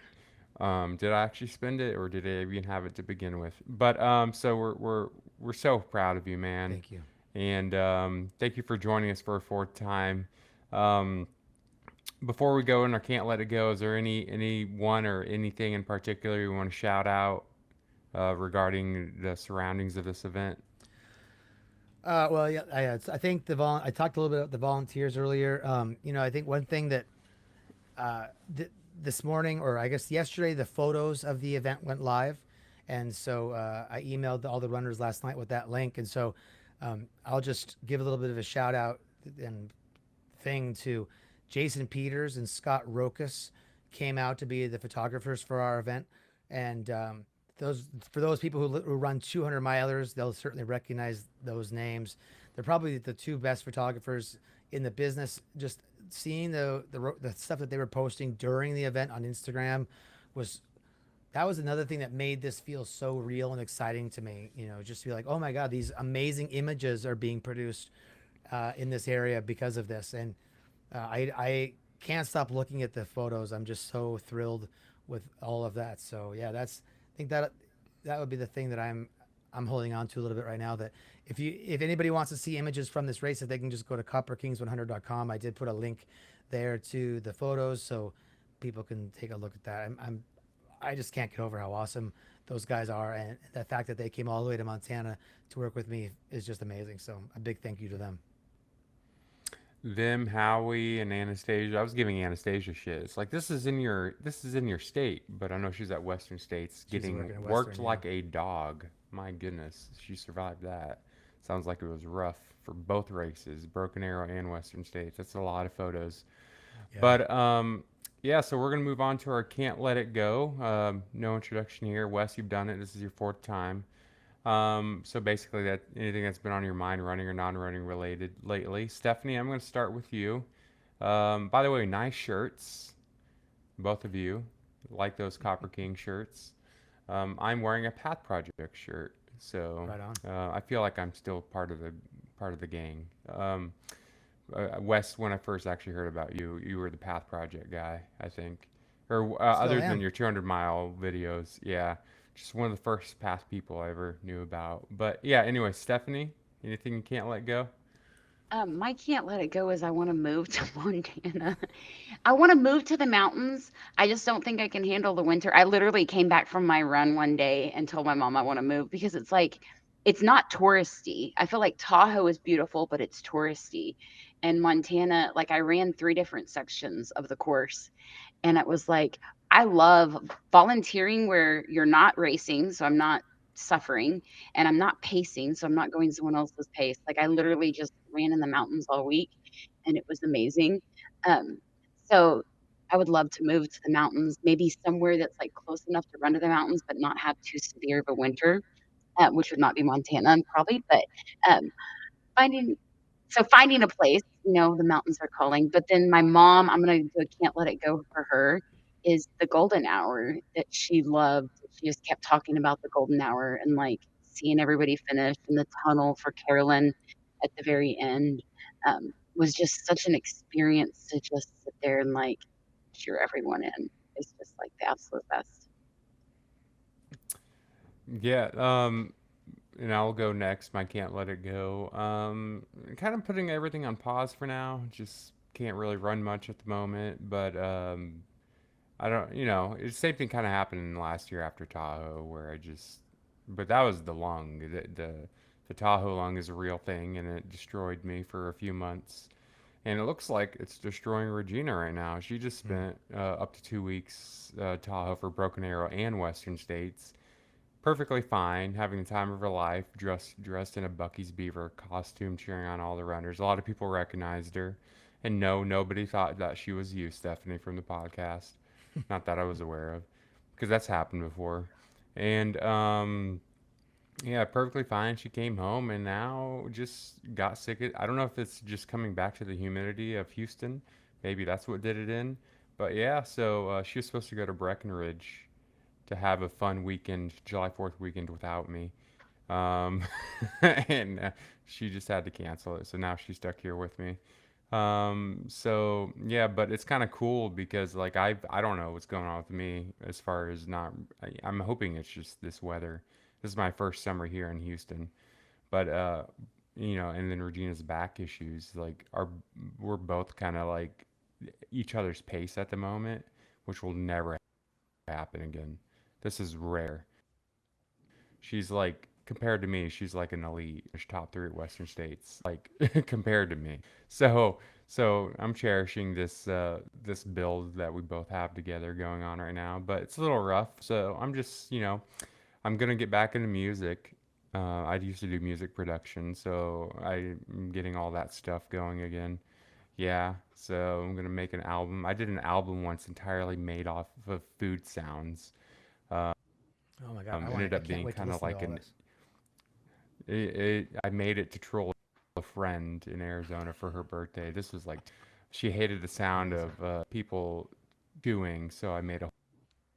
Did I actually spend it, or did I even have it to begin with? But so we're so proud of you, man, Thank you. and thank you for joining us for a fourth time. Um, Before we go in our can't let it go, is there any one or anything in particular you want to shout out regarding the surroundings of this event? Well, yeah, I think I talked a little bit about the volunteers earlier. I think one thing that uh, this morning, or I guess yesterday, the photos of the event went live, and so I emailed all the runners last night with that link, and so I'll just give a little bit of a shout out and thing to Jason Peters and Scott Rokas came out to be the photographers for our event, and those people who run 200 milers, they'll certainly recognize those names. They're probably the two best photographers in the business. Just seeing the stuff that they were posting during the event on Instagram was that was another thing that made this feel so real and exciting to me. Just to be like, oh my God, these amazing images are being produced in this area because of this. And I can't stop looking at the photos. I'm just so thrilled with all of that. So yeah, I think that would be the thing that I'm holding on to a little bit right now. That if anybody wants to see images from this race, if they can just go to copperkings100.com. I did put a link there to the photos so people can take a look at that. I just can't get over how awesome those guys are, and the fact that they came all the way to Montana to work with me is just amazing. So a big thank you to them. Them, Howie, and Anastasia. I was giving Anastasia shit. It's like this is in your state, but I know she's at Western States She's getting working at worked Western, yeah. like a dog. My goodness, she survived that. Sounds like it was rough for both races, Broken Arrow and Western States. That's a lot of photos. Yeah. But yeah, so we're gonna move on to our can't let it go. No introduction here. Wes, you've done it. This is your fourth time. So basically, that anything that's been on your mind, running or non-running related lately. Stephanie, I'm going to start with you. By the way, nice shirts, both of you. Like those Copper King shirts. I'm wearing a Path Project shirt, so Right on. I feel like I'm still part of the gang. Wes, when I first actually heard about you, you were the Path Project guy, I think, or Still other than am. your 200-mile videos. Yeah, just one of the first Path people I ever knew about. But yeah, anyway, Stephanie, anything you can't let go? My can't let it go is I want to move to Montana. I want to move to the mountains. I just don't think I can handle the winter. I literally came back from my run one day and told my mom I want to move because it's like it's not touristy. I feel like Tahoe is beautiful, but it's touristy. And Montana, like I ran 3 different sections of the course, and it was like I love volunteering where you're not racing, so I'm not suffering, and I'm not pacing, so I'm not going someone else's pace. Like I literally just ran in the mountains all week, and it was amazing. Um, so I would love to move to the mountains, maybe somewhere that's like close enough to run to the mountains, but not have too severe of a winter, which would not be Montana probably, but um, finding finding a place, the mountains are calling, but then my mom, I'm gonna do a can't let it go for her, is the golden hour that she loved. She just kept talking about the golden hour and, like, seeing everybody finish in the tunnel for Carolyn at the very end, was just such an experience to just sit there and, like, cheer everyone in. It's just, like, the absolute best. Yeah, and I'll go next. My can't let it go. Kind of putting everything on pause for now. Just can't really run much at the moment, but I don't, it's the same thing kind of happened last year after Tahoe, where but that was the lung. The Tahoe lung is a real thing, and it destroyed me for a few months. And it looks like it's destroying Regina right now. She just Mm. spent up to 2 weeks Tahoe for Broken Arrow and Western States, perfectly fine, having the time of her life, dressed in a Bucky's Beaver costume, cheering on all the runners. A lot of people recognized her, and no, nobody thought that she was you, Stephanie, from the podcast. Not that I was aware of. because that's happened before. And yeah, perfectly fine. She came home and now just got sick. I don't know if it's just coming back to the humidity of Houston. Maybe that's what did it in. But yeah, so she was supposed to go to Breckenridge to have a fun weekend, July 4th weekend without me. Um, and she just had to cancel it. So now she's stuck here with me. So yeah, but it's kind of cool because like I don't know what's going on with me as far as not. I'm hoping it's just this weather. This is my first summer here in Houston, but and then Regina's back issues like are we're both kind of like each other's pace at the moment, which will never happen again. This is rare. She's like compared to me, she's like an elite. She's top three at Western States, like compared to me. So so I'm cherishing this build that we both have together going on right now, but it's a little rough. So I'm just I'm gonna get back into music. I used to do music production, so I'm getting all that stuff going again. Yeah, so I'm gonna make an album. I did an album once entirely made off of food sounds. Oh my God, Ended I up can't being wait to kind of listen to like all an this. I made it to troll a friend in Arizona for her birthday. This was like she hated the sound Amazing. of people doing, so I made a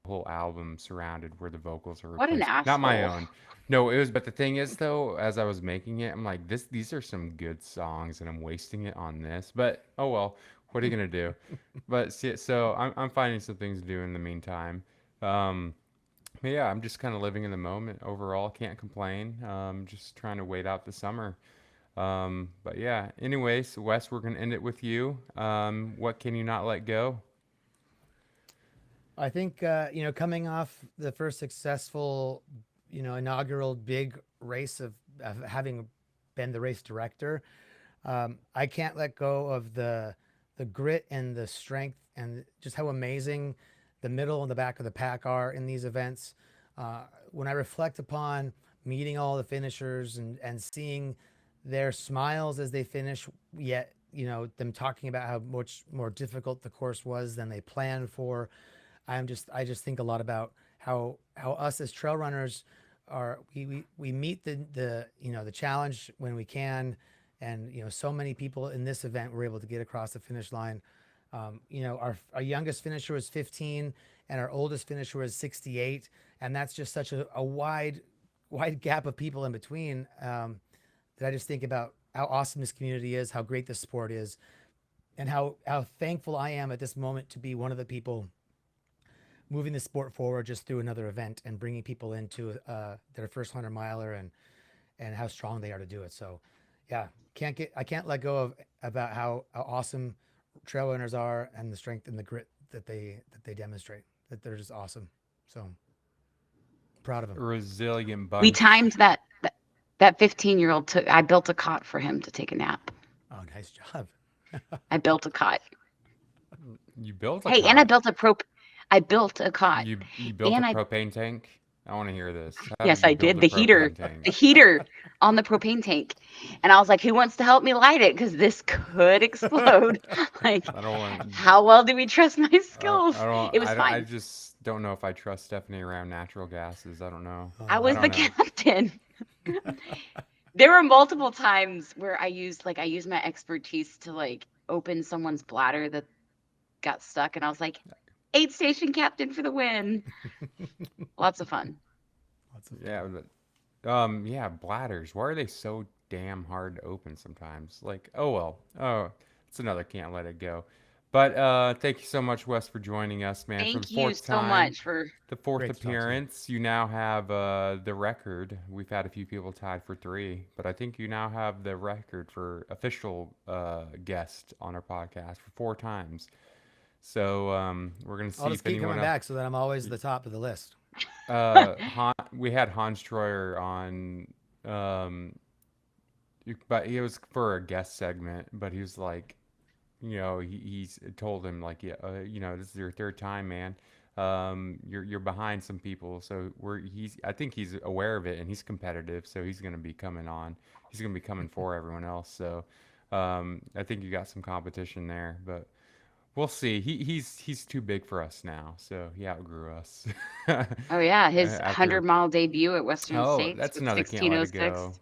whole album surrounded where the vocals are What an replaced. Not my asshole. own. No, it was. But the thing is, though, as I was making it, I'm like, these are some good songs, and I'm wasting it on this. But oh well, what are you gonna do? But see, so I'm finding some things to do in the meantime. Um, but yeah, I'm just kind of living in the moment overall. Can't complain. Just trying to wait out the summer. But yeah, anyways, Wes, we're gonna end it with you. What can you not let go? I think coming off the first successful, inaugural big race of having been the race director, I can't let go of the grit and the strength and just how amazing the middle and the back of the pack are in these events. When I reflect upon meeting all the finishers and seeing their smiles as they finish, yet them talking about how much more difficult the course was than they planned for. I just think a lot about how us as trail runners are we meet the challenge when we can, and so many people in this event were able to get across the finish line. Our youngest finisher was 15 and our oldest finisher was 68, and that's just such a wide gap of people in between, that I just think about how awesome this community is, how great this sport is, and how thankful I am at this moment to be one of the people moving the sport forward just through another event and bringing people into their first 100 miler, and how strong they are to do it. So yeah, I can't let go of about how awesome trail runners are, and the strength and the grit that they demonstrate, that they're just awesome. So proud of them. Resilient We bunch. timed that 15-year-old took I built a cot for him to take a nap. Oh, nice job. I built a cot. You built a Hey, and cot. I built a cot. You built a And I propane tank. I want to hear this. How did yes, you I build did a propane the tank? heater on the propane tank. And I was like, who wants to help me light it? Because this could explode. Like, I don't want. how well do we trust my skills? I don't. It was I fine. just don't know if I trust Stephanie around natural gases. I don't know. Oh I I was man. don't the know. captain. There were multiple times where I used my expertise to like open someone's bladder that got stuck, and I was like, aid station captain for the win. Lots of fun. Lots of Yeah. fun. Yeah. Bladders. Why are they so damn hard to open sometimes? Like. Oh well. Oh, it's another can't let it go. But thank you so much, Wes, for joining us, man, for the Thank you fourth so time. much for The fourth Great to talk to you. appearance, you now have the record. We've had a few people tied for three, but I think you now have the record for official guest on our podcast for four times. So we're gonna I'll see just if keep anyone coming else. back so that I'm always the top of the list. We had Hans Troyer on, um, but he was for a guest segment. But he was like, he's told him like, yeah, this is your third time, man. You're behind some people, so I think he's aware of it, and he's competitive, so he's gonna be coming on. He's gonna be coming for everyone else. So, I think you got some competition there, but We'll see. He's too big for us now, so he outgrew us. Oh yeah, his After 100-mile debut at Western oh, States that's with another can't let it 1606. go.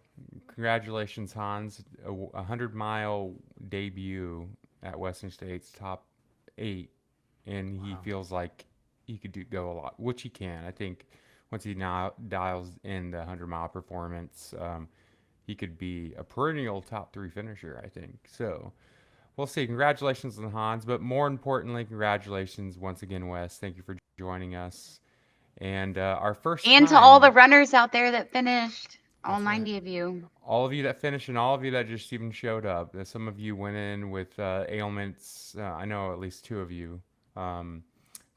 Congratulations, Hans. A 100-mile debut at Western States, top 8, and he Wow. feels like he could go a lot, which he can. I think once he now dials in the 100-mile performance, he could be a perennial top 3 finisher, I think. So we'll see. Congratulations on Hans, but more importantly, congratulations once again, Wes. Thank you for joining us. And our first And to all the time, runners out there that finished, all That's right. 90 of you. all of you that finished and all of you that just even showed up. Some of you went in with ailments. I know at least 2 of you, um,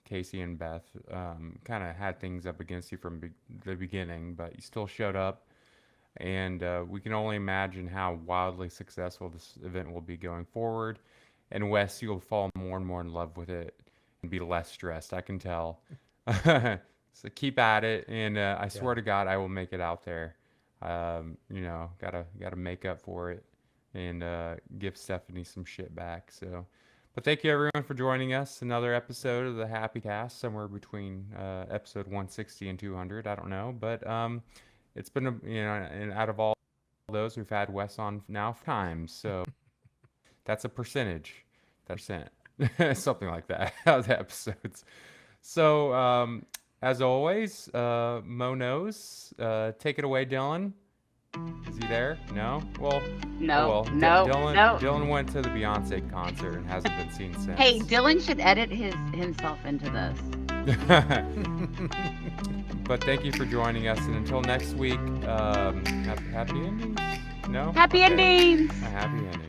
Casey and Beth, kind of had things up against you from the beginning, but you still showed up. And we can only imagine how wildly successful this event will be going forward. And Wes, you'll fall more and more in love with it and be less stressed. I can tell. So keep at it, and I Yeah. swear to God, I will make it out there. Gotta make up for it, and give Stephanie some shit back. So, but thank you everyone for joining us. Another episode of the HappyCast, somewhere between episode 160 and 200. I don't know, but it's been and out of all those, we've had Wes on now 5 times. So that's a percentage. That's percent. Something like that. Of the episodes. So, as always, Mo knows. Take it away, Dylan. Is he there? No? Well, No, well. no, no. Dylan went to the Beyonce concert and hasn't been seen since. Hey, Dylan should edit himself into this. But thank you for joining us, and until next week, happy endings? No? Happy Okay. endings! A happy ending.